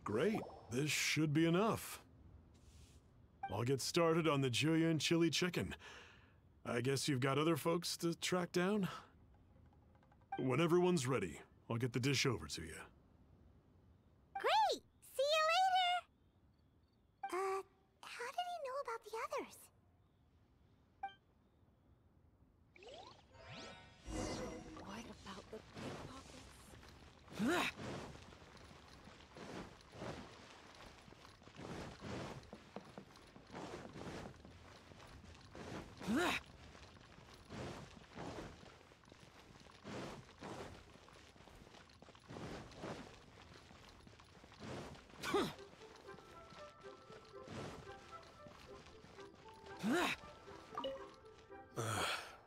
Great, this should be enough. I'll get started on the Jueyun chili chicken. I guess you've got other folks to track down? When everyone's ready, I'll get the dish over to you. Great! See you later! How did he know about the others. What about the pickpockets?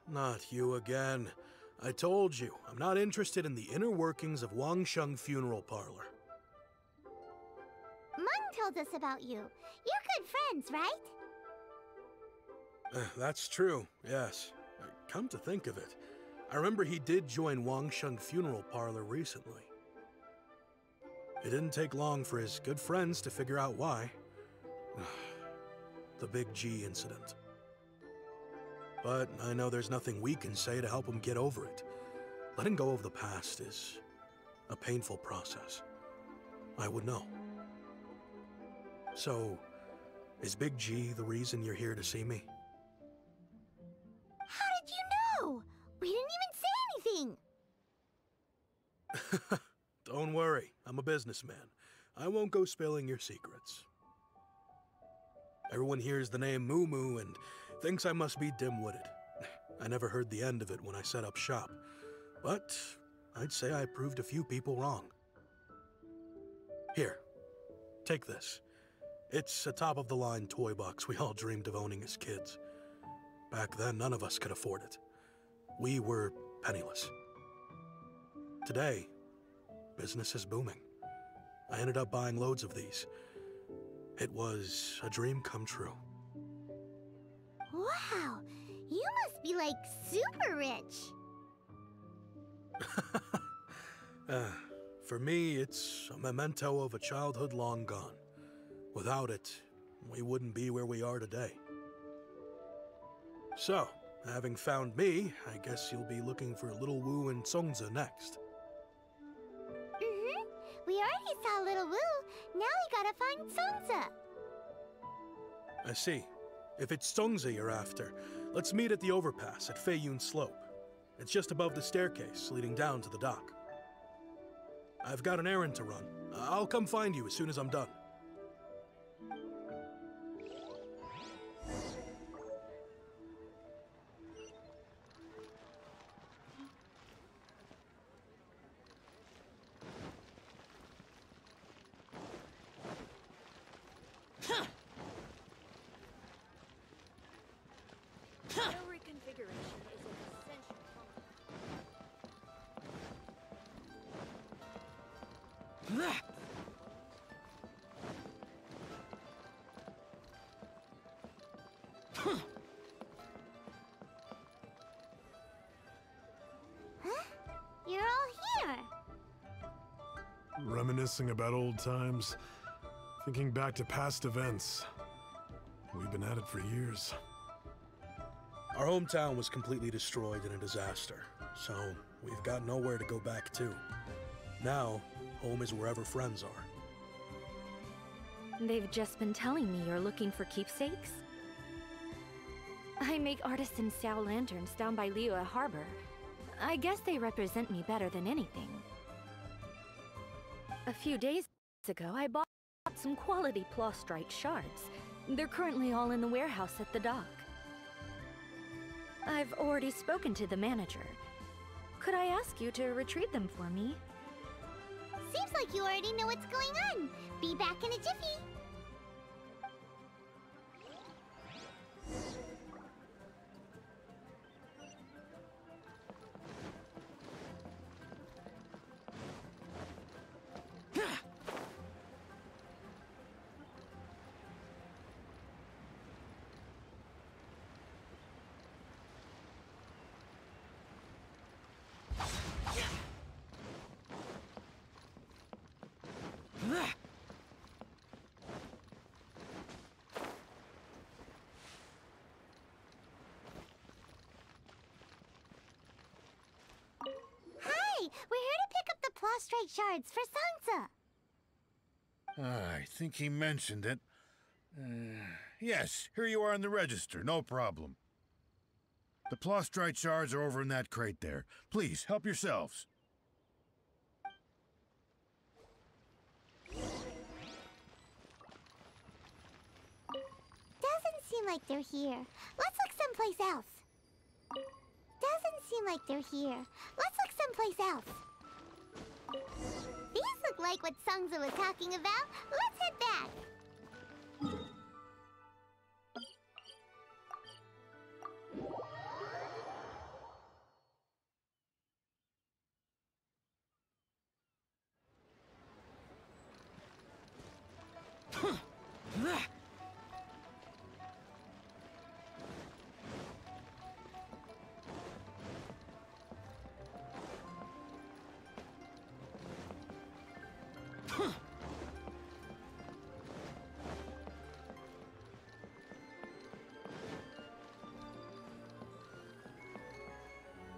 Not you again. I told you, I'm not interested in the inner workings of Wangsheng Funeral Parlor. Mung told us about you. You're good friends, right? That's true, yes. Come to think of it, I remember he did join Wangsheng Funeral Parlor recently. It didn't take long for his good friends to figure out why. The Big G incident. But I know there's nothing we can say to help him get over it. Letting go of the past is a painful process. I would know. So, is Big G the reason you're here to see me? How did you know? We didn't even say anything. Don't worry, I'm a businessman. I won't go spilling your secrets. Everyone hears the name Moo Moo and thinks I must be dim-witted. I never heard the end of it when I set up shop, but I'd say I proved a few people wrong. Here, take this. It's a top-of-the-line toy box we all dreamed of owning as kids. Back then, none of us could afford it. We were penniless. Today, business is booming. I ended up buying loads of these. It was a dream come true. Wow, you must be like super rich. For me, it's a memento of a childhood long gone. Without it, we wouldn't be where we are today. So, having found me, I guess you'll be looking for Little Wu and Songza next. Mm-hmm. We already saw Little Wu. Now we gotta find Songza. I see. If it's Songza you're after, let's meet at the overpass at Feiyun Slope. It's just above the staircase leading down to the dock. I've got an errand to run. I'll come find you as soon as I'm done. Memory configuration is an essential function. Huh? You're all here. Reminiscing about old times, thinking back to past events. We've been at it for years. Our hometown was completely destroyed in a disaster, so we've got nowhere to go back to. Now, home is wherever friends are. They've just been telling me you're looking for keepsakes? I make artisan Sao lanterns down by Liyue Harbor. I guess they represent me better than anything. A few days ago, I bought some quality Plostrite shards. They're currently all in the warehouse at the dock. I've already spoken to the manager. Could I ask you to retrieve them for me? Seems like you already know what's going on. Be back in a jiffy. Hi, we're here to pick up the Plostrite shards for Songza. I think he mentioned it. Yes, here you are in the register, no problem. The Plostrite shards are over in that crate there. Please, help yourselves. Doesn't seem like they're here. Let's look someplace else. Doesn't seem like they're here. Let's look someplace else. These look like what Sungza was talking about. Let's head back.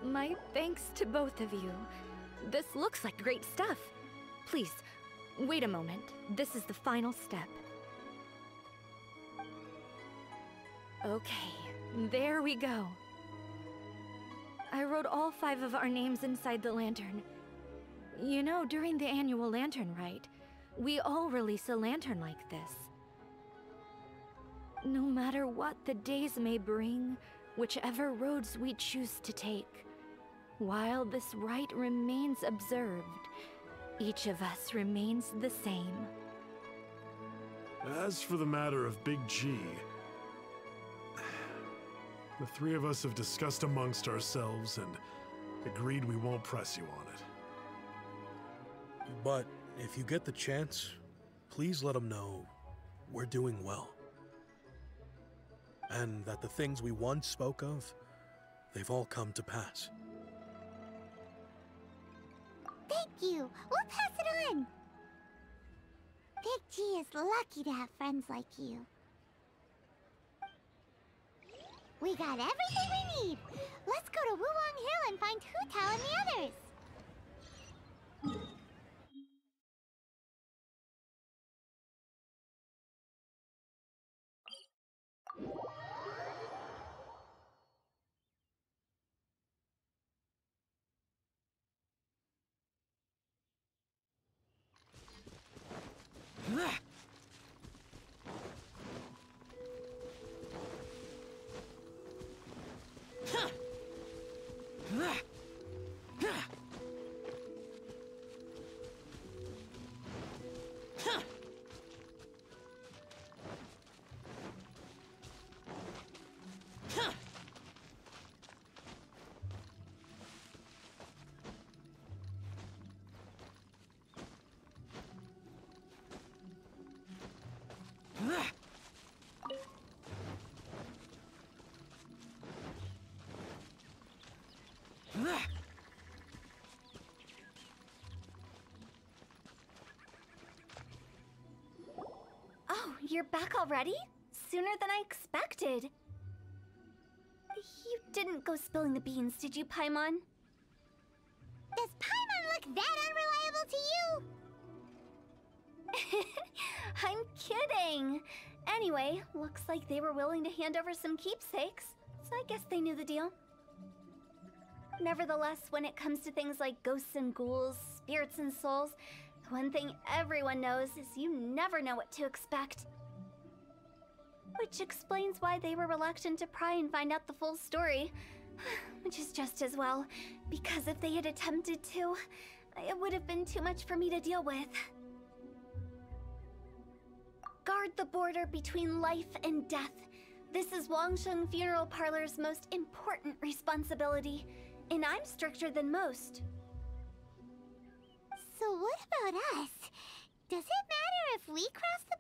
My thanks to both of you. This looks like great stuff. Please, wait a moment. This is the final step. Okay, there we go. I wrote all 5 of our names inside the lantern. You know, during the annual lantern rite, we all release a lantern like this. No matter what the days may bring, whichever roads we choose to take, while this rite remains observed, each of us remains the same. As for the matter of Big G, the 3 of us have discussed amongst ourselves and agreed we won't press you on it. But if you get the chance, please let them know we're doing well. And that the things we once spoke of, they've all come to pass. Thank you. We'll pass it on. Big G is lucky to have friends like you. We got everything we need. Let's go to Wuwang Hill and find Hu Tao and the others. Oh, you're back already? Sooner than I expected. You didn't go spilling the beans, did you, Paimon? Does Paimon look that unreliable to you? I'm kidding. Anyway, looks like they were willing to hand over some keepsakes, so I guess they knew the deal. Nevertheless, when it comes to things like ghosts and ghouls, spirits and souls, the one thing everyone knows is you never know what to expect. Which explains why they were reluctant to pry and find out the full story. Which is just as well, because if they had attempted to, it would have been too much for me to deal with. Guard the border between life and death. This is Wangsheng Funeral Parlor's most important responsibility, and I'm stricter than most. So what about us? Does it matter if we cross the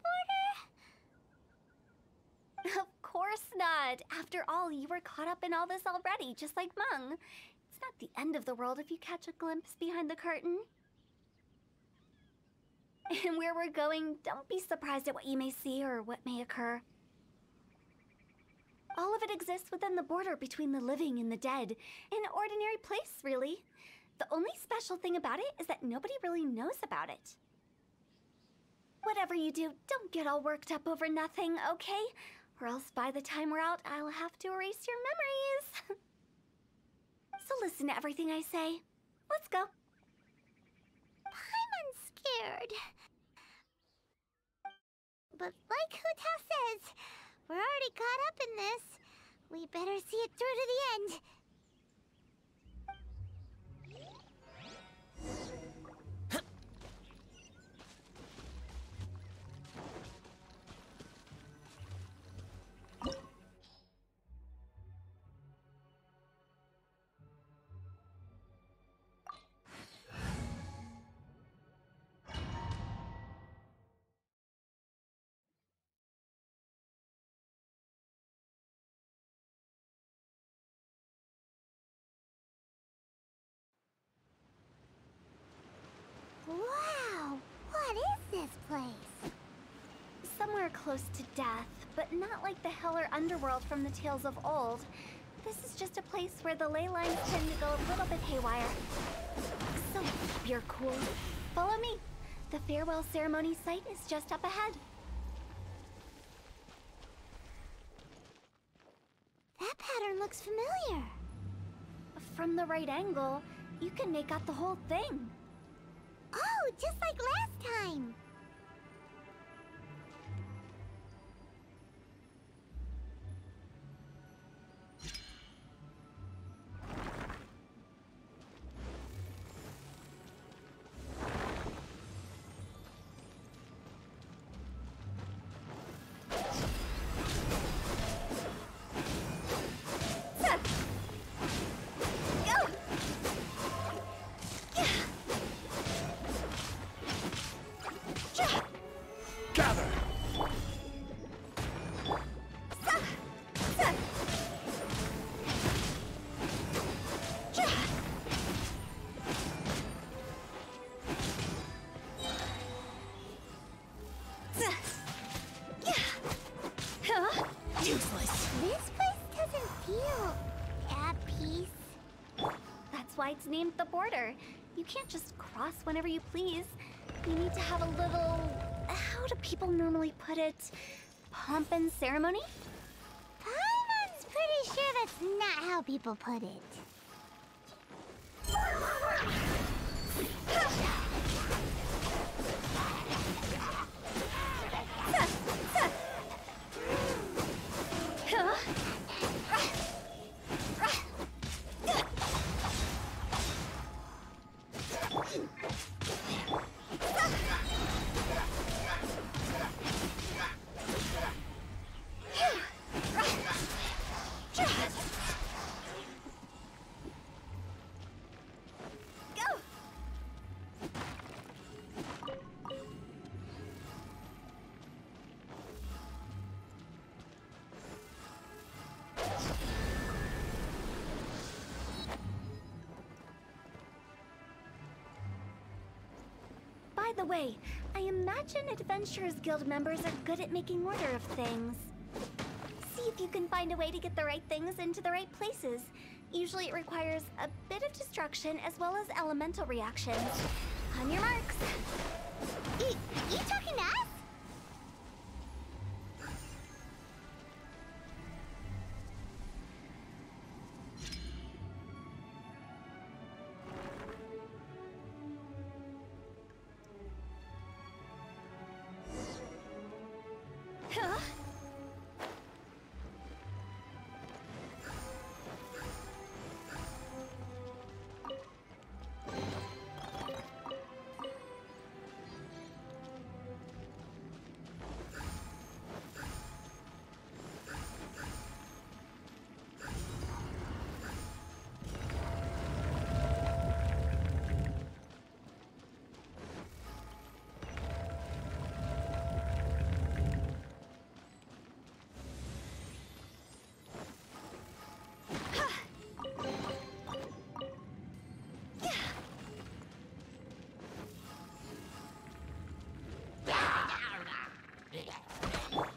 border? Of course not. After all, you were caught up in all this already, just like Meng. It's not the end of the world if you catch a glimpse behind the curtain. And where we're going, don't be surprised at what you may see or what may occur. All of it exists within the border between the living and the dead. An ordinary place, really. The only special thing about it is that nobody really knows about it. Whatever you do, don't get all worked up over nothing, okay? Or else by the time we're out, I'll have to erase your memories. So listen to everything I say. Let's go. Paimon's scared. But like Hu-Tao says, we're already caught up in this. We better see it through to the end. Wow! What is this place? Somewhere close to death, but not like the hell or underworld from the tales of old. This is just a place where the ley lines tend to go a little bit haywire. So, keep your cool. Follow me. The farewell ceremony site is just up ahead. That pattern looks familiar. From the right angle, you can make out the whole thing. Oh, just like last time. It's named the border. You can't just cross whenever you please. You need to have a little... how do people normally put it? Pomp and ceremony? Paimon's pretty sure that's not how people put it. By the way, I imagine Adventurers Guild members are good at making order of things. See if you can find a way to get the right things into the right places. Usually it requires a bit of destruction as well as elemental reactions. On your marks. You talking to us?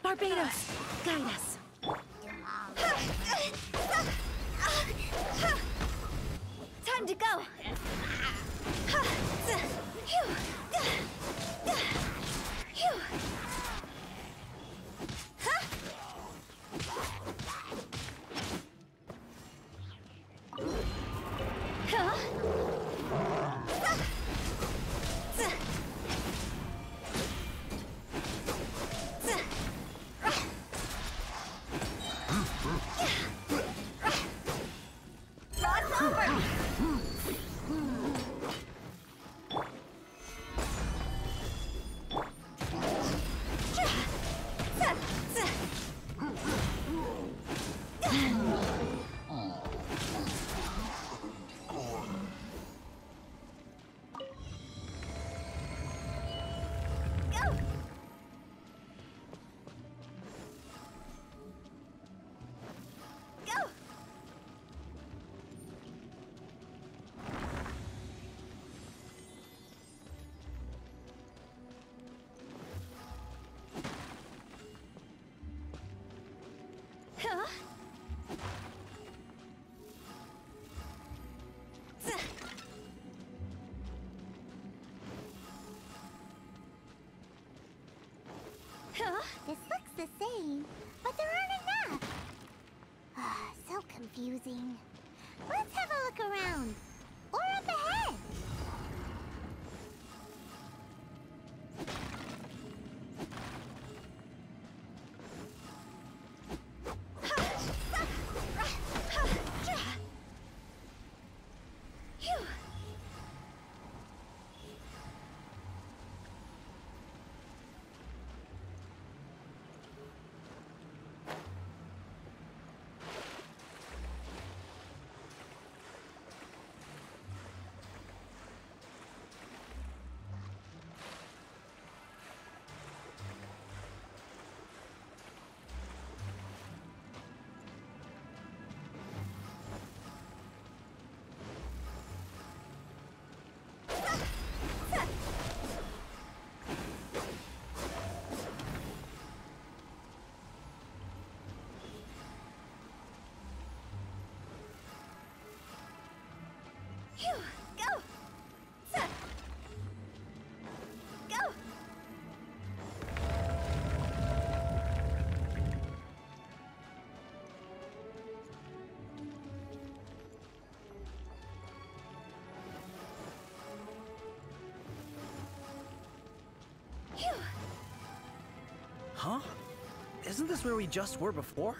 Barbados, guide us. Time to go. This looks the same, but there aren't enough. So confusing. Let's have a look around. Or up ahead. Phew, go! Go! Phew. Huh? Isn't this where we just were before?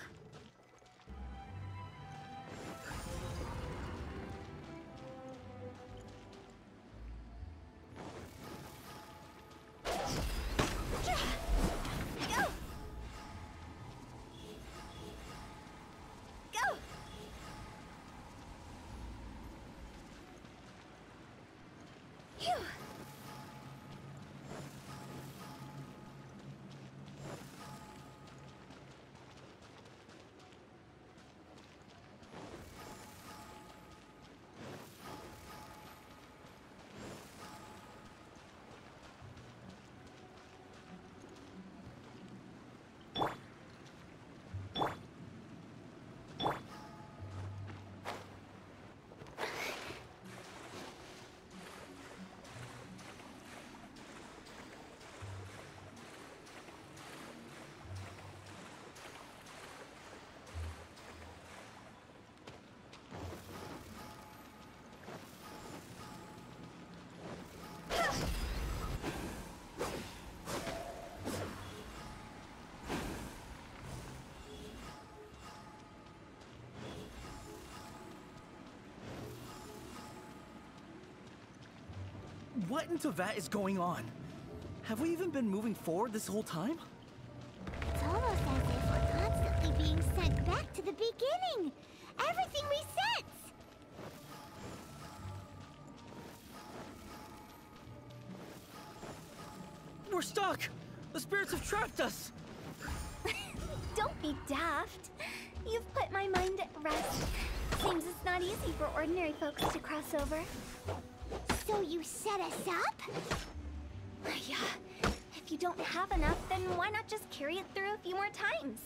What in Teyvat is going on? Have we even been moving forward this whole time? It's almost as if we're constantly being sent back to the beginning. Everything resets. We're stuck! The spirits have trapped us! Don't be daft. You've put my mind at rest. Seems it's not easy for ordinary folks to cross over. So you set us up? Yeah. If you don't have enough, then why not just carry it through a few more times?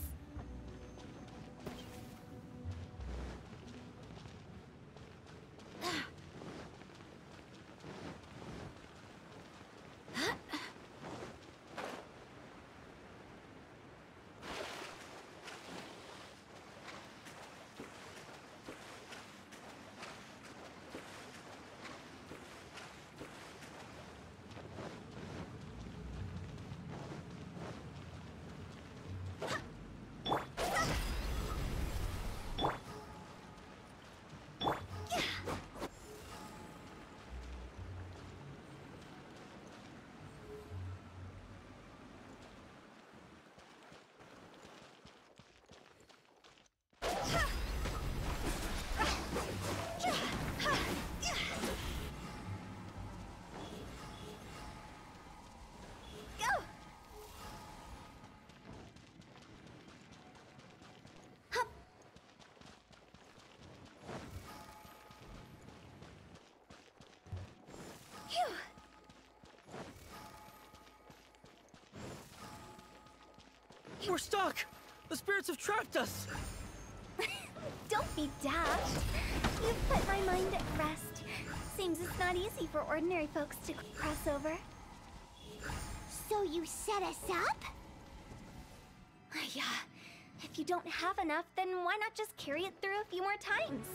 We're stuck! The spirits have trapped us! Don't be daft. You've put my mind at rest. Seems it's not easy for ordinary folks to cross over. So you set us up? Yeah. If you don't have enough, then why not just carry it through a few more times?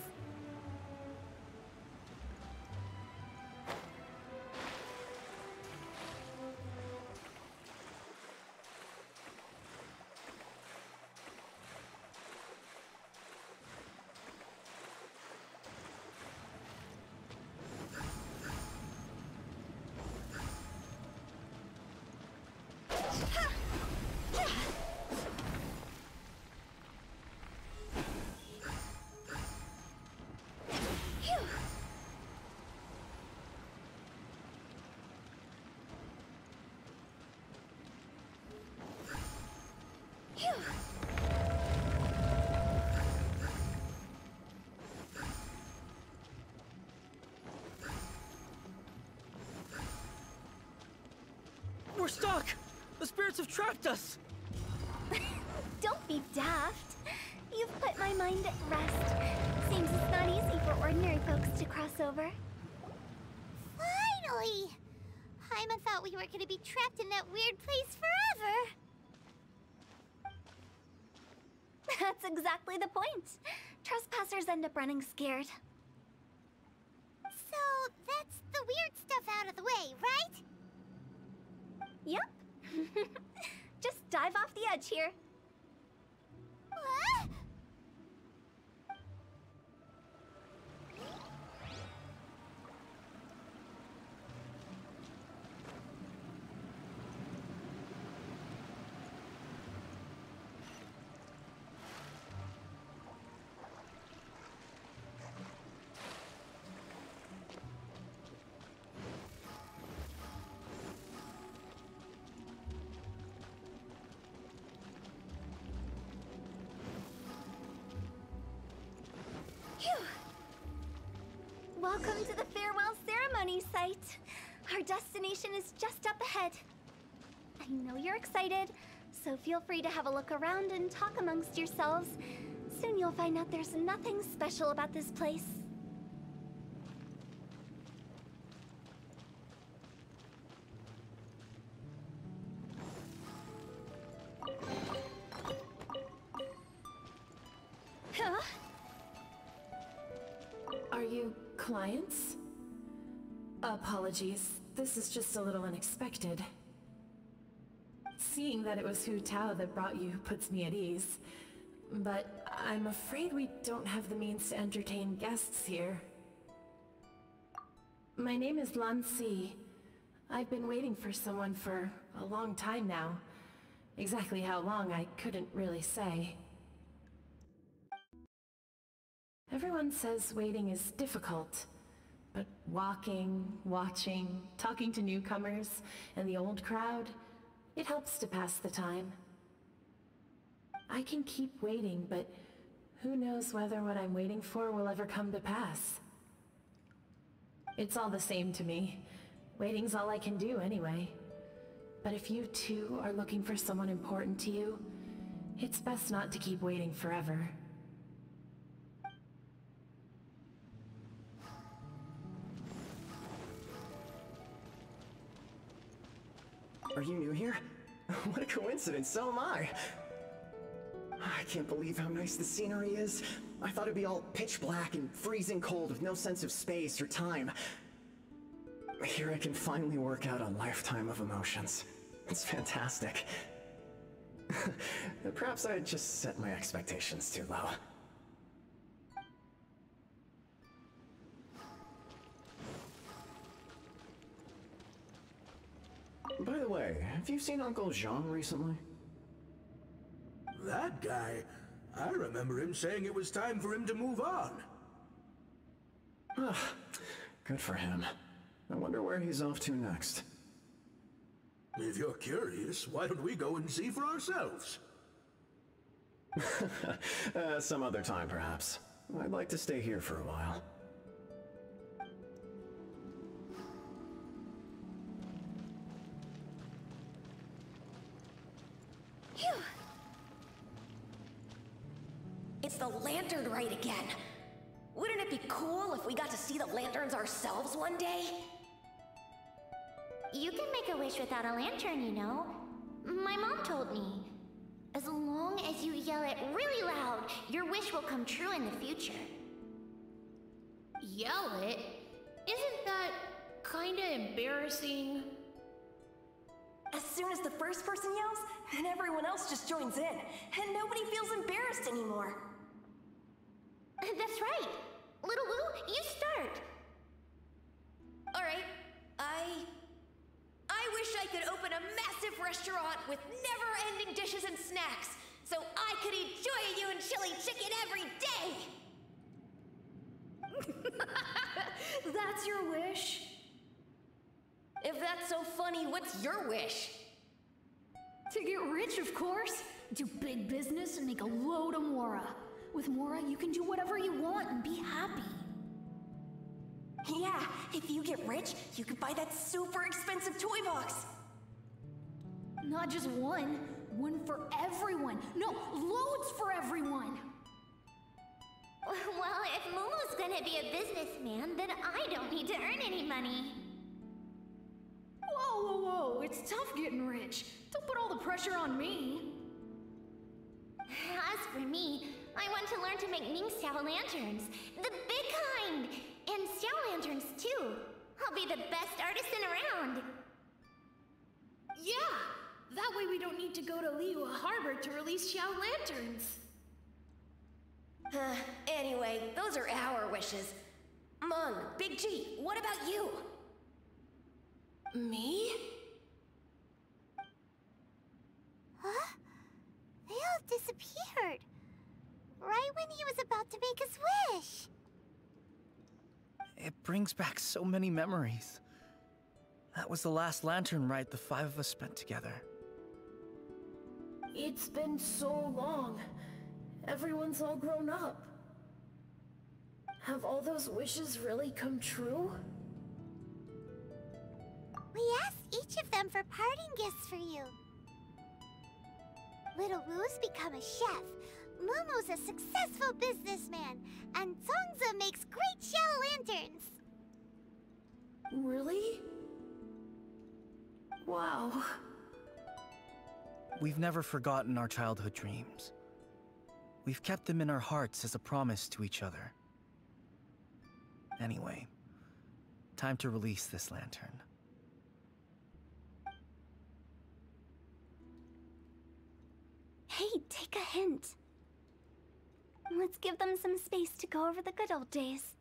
We're stuck! The spirits have trapped us! Don't be daft. You've put my mind at rest. Seems it's not easy for ordinary folks to cross over. Finally! Paimon thought we were gonna be trapped in that weird place forever. That's exactly the point. Trespassers end up running scared. So, that's the weird stuff out of the way, right? Yep. Just dive off the edge here. What? Welcome to the farewell ceremony site. Our destination is just up ahead. I know you're excited, so feel free to have a look around and talk amongst yourselves. Soon you'll find out there's nothing special about this place. Huh? Are you clients? Apologies, this is just a little unexpected. Seeing that it was Hu Tao that brought you puts me at ease. But I'm afraid we don't have the means to entertain guests here. My name is Lan Si. I've been waiting for someone for a long time now. Exactly how long, I couldn't really say. Everyone says waiting is difficult, but walking, watching, talking to newcomers, and the old crowd, it helps to pass the time. I can keep waiting, but who knows whether what I'm waiting for will ever come to pass. It's all the same to me. Waiting's all I can do anyway. But if you too are looking for someone important to you, it's best not to keep waiting forever. Are you new here? What a coincidence, so am I! I can't believe how nice the scenery is. I thought it'd be all pitch black and freezing cold with no sense of space or time. Here I can finally work out a lifetime of emotions. It's fantastic. Perhaps I just set my expectations too low. By the way, have you seen Uncle Jean recently? That guy? I remember him saying it was time for him to move on. Good for him. I wonder where he's off to next. If you're curious, why don't we go and see for ourselves? Some other time, perhaps. I'd like to stay here for a while. Phew. It's the lantern rite again. Wouldn't it be cool if we got to see the lanterns ourselves one day? You can make a wish without a lantern, you know. My mom told me. As long as you yell it really loud, your wish will come true in the future. Yell it? Isn't that kinda embarrassing? As soon as the first person yells, then everyone else just joins in, and nobody feels embarrassed anymore. That's right. Little Wu, you start. Alright, I wish I could open a massive restaurant with never-ending dishes and snacks, so I could eat Joy-Yun chili chicken every day! That's your wish? If that's so funny, what's your wish? To get rich, of course. Do big business and make a load of Mora. With Mora, you can do whatever you want and be happy. Yeah, if you get rich, you could buy that super expensive toy box. Not just one. One for everyone. No, loads for everyone. Well, if Momo's gonna be a businessman, then I don't need to earn any money. Whoa, whoa, whoa. It's tough getting rich. Don't put all the pressure on me. As for me, I want to learn to make Ming Xiao lanterns. The big kind! And Xiao lanterns, too. I'll be the best artisan around. Yeah! That way we don't need to go to Liyue Harbor to release Xiao lanterns. Anyway, those are our wishes. Mung, Big G, what about you? Me? Huh? They all disappeared. Right when he was about to make his wish. It brings back so many memories. That was the last lantern ride the 5 of us spent together. It's been so long. Everyone's all grown up. Have all those wishes really come true? We asked each of them for parting gifts for you. Little Wu's become a chef, Momo's a successful businessman, and Zongza makes great Xiao lanterns. Really? Wow. We've never forgotten our childhood dreams. We've kept them in our hearts as a promise to each other. Anyway, time to release this lantern. Hey, take a hint. Let's give them some space to go over the good old days.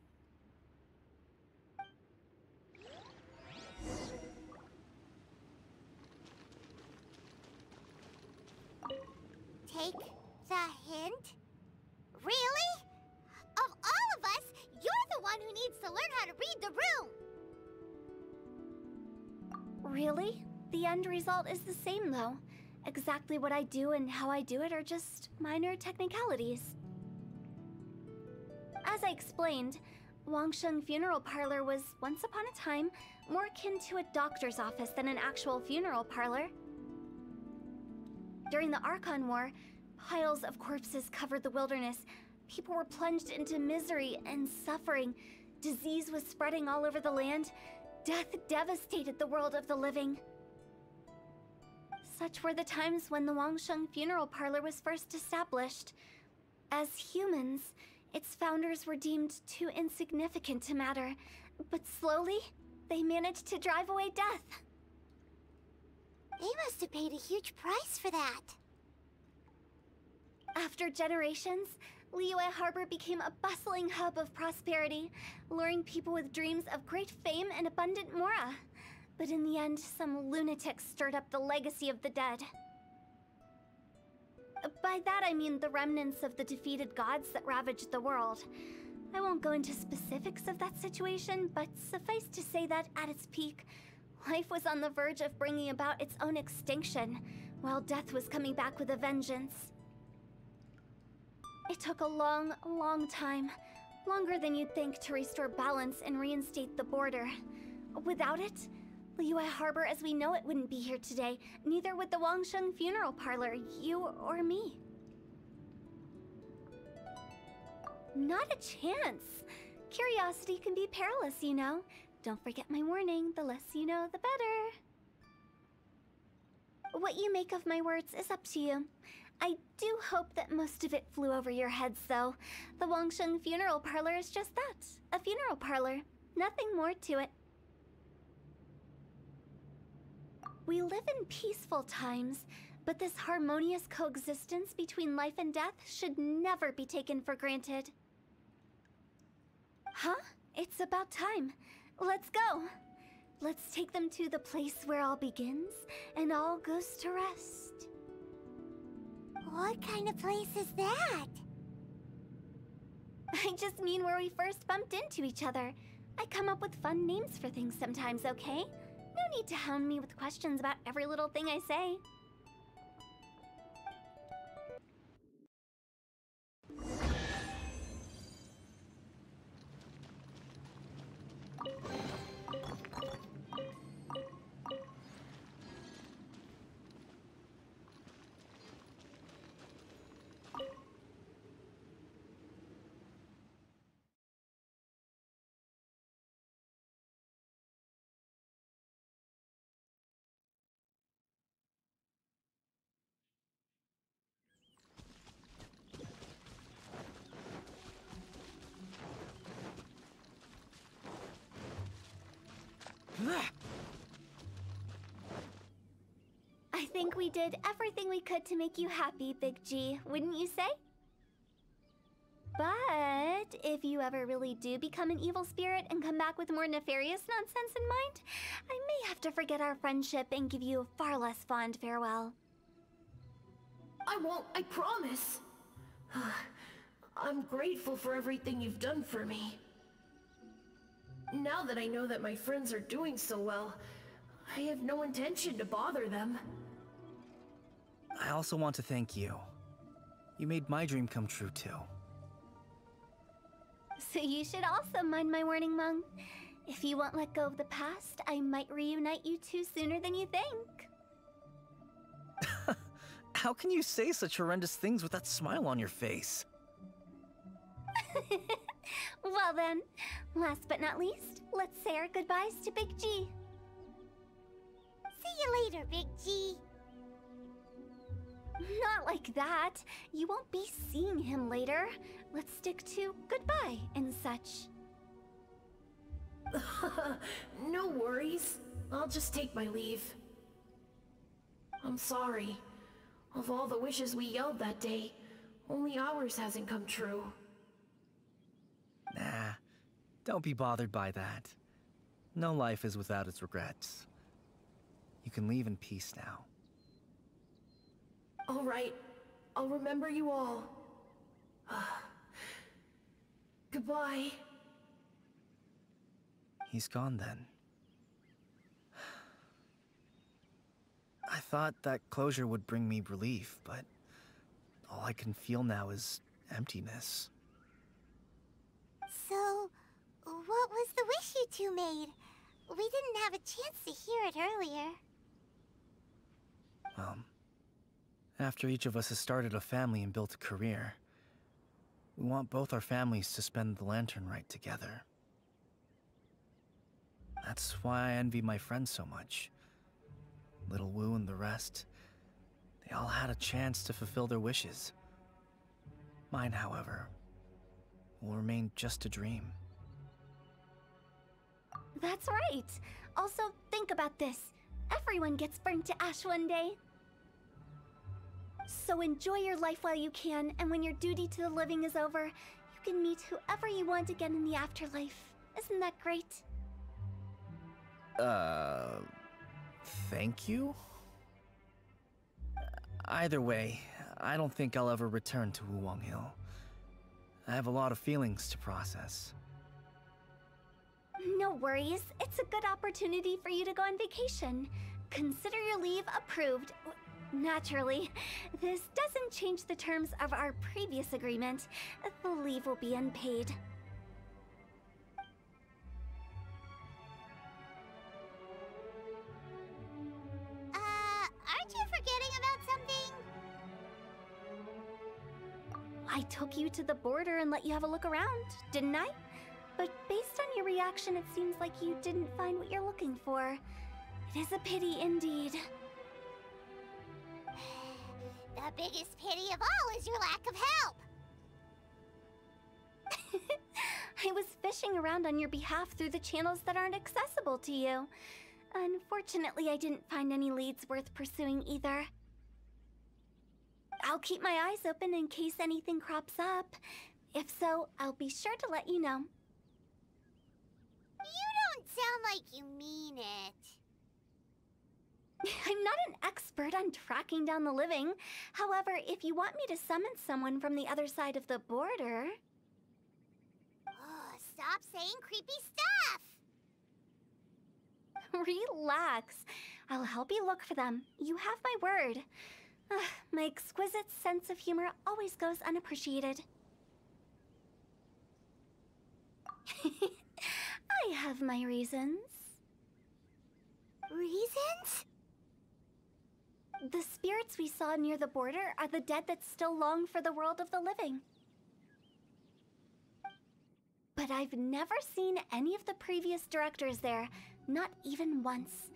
Take the hint? Really? Of all of us, you're the one who needs to learn how to read the room! Really? The end result is the same, though. Exactly what I do and how I do it are just minor technicalities. As I explained, Wangsheng Funeral Parlor was, once upon a time, more akin to a doctor's office than an actual funeral parlor. During the Archon War, piles of corpses covered the wilderness. People were plunged into misery and suffering. Disease was spreading all over the land. Death devastated the world of the living. Such were the times when the Wangsheng Funeral Parlor was first established. As humans, its founders were deemed too insignificant to matter, but slowly, they managed to drive away death. They must have paid a huge price for that. After generations, Liyue Harbor became a bustling hub of prosperity, luring people with dreams of great fame and abundant mora. But in the end, some lunatics stirred up the legacy of the dead. By that I mean the remnants of the defeated gods that ravaged the world. I won't go into specifics of that situation, but suffice to say that at its peak, life was on the verge of bringing about its own extinction, while death was coming back with a vengeance. It took a long, long time, longer than you'd think, to restore balance and reinstate the border. Without it, Liyue Harbor as we know it wouldn't be here today, neither would the Wangsheng Funeral Parlor, you or me. Not a chance. Curiosity can be perilous, you know. Don't forget my warning, the less you know, the better. What you make of my words is up to you. I do hope that most of it flew over your heads, though. The Wangsheng Funeral Parlor is just that, a funeral parlor. Nothing more to it. We live in peaceful times, but this harmonious coexistence between life and death should never be taken for granted. Huh? It's about time. Let's go. Let's take them to the place where all begins and all goes to rest. What kind of place is that? I just mean where we first bumped into each other. I come up with fun names for things sometimes, okay? No need to hound me with questions about every little thing I say. I think we did everything we could to make you happy, Big G, wouldn't you say? But if you ever really do become an evil spirit and come back with more nefarious nonsense in mind, I may have to forget our friendship and give you a far less fond farewell. I won't, I promise. I'm grateful for everything you've done for me. Now that I know that my friends are doing so well, I have no intention to bother them. I also want to thank you. You made my dream come true, too. So you should also mind my warning, Mung. If you won't let go of the past, I might reunite you two sooner than you think. How can you say such horrendous things with that smile on your face? Well then, last but not least, let's say our goodbyes to Big G. See you later, Big G. Not like that. You won't be seeing him later. Let's stick to goodbye and such. No worries. I'll just take my leave. I'm sorry. Of all the wishes we yelled that day, only ours hasn't come true. Nah, don't be bothered by that. No life is without its regrets. You can leave in peace now. All right. I'll remember you all. Goodbye. He's gone then. I thought that closure would bring me relief, but all I can feel now is emptiness. So, what was the wish you two made? We didn't have a chance to hear it earlier. After each of us has started a family and built a career, we want both our families to spend the Lantern Rite together. That's why I envy my friends so much. Little Wu and the rest, they all had a chance to fulfill their wishes. Mine, however, will remain just a dream. That's right. Also, think about this. Everyone gets burnt to ash one day. So enjoy your life while you can, and when your duty to the living is over, you can meet whoever you want again in the afterlife. Isn't that great? Thank you? Either way, I don't think I'll ever return to Wuwang Hill. I have a lot of feelings to process. No worries. It's a good opportunity for you to go on vacation. Consider your leave approved. Naturally, this doesn't change the terms of our previous agreement. The leave will be unpaid. Aren't you forgetting about something? I took you to the border and let you have a look around, didn't I? But based on your reaction, it seems like you didn't find what you're looking for. It is a pity indeed. The biggest pity of all is your lack of help. I was fishing around on your behalf through the channels that aren't accessible to you. Unfortunately, I didn't find any leads worth pursuing either. I'll keep my eyes open in case anything crops up. If so, I'll be sure to let you know. You don't sound like you mean it. I'm not an expert on tracking down the living. However, if you want me to summon someone from the other side of the border... Oh, stop saying creepy stuff! Relax. I'll help you look for them. You have my word. My exquisite sense of humor always goes unappreciated. I have my reasons. Reasons? The spirits we saw near the border are the dead that still long for the world of the living. But I've never seen any of the previous directors there, not even once.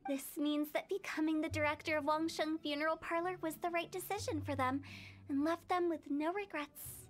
This means that becoming the director of Wangsheng Funeral Parlor was the right decision for them, and left them with no regrets.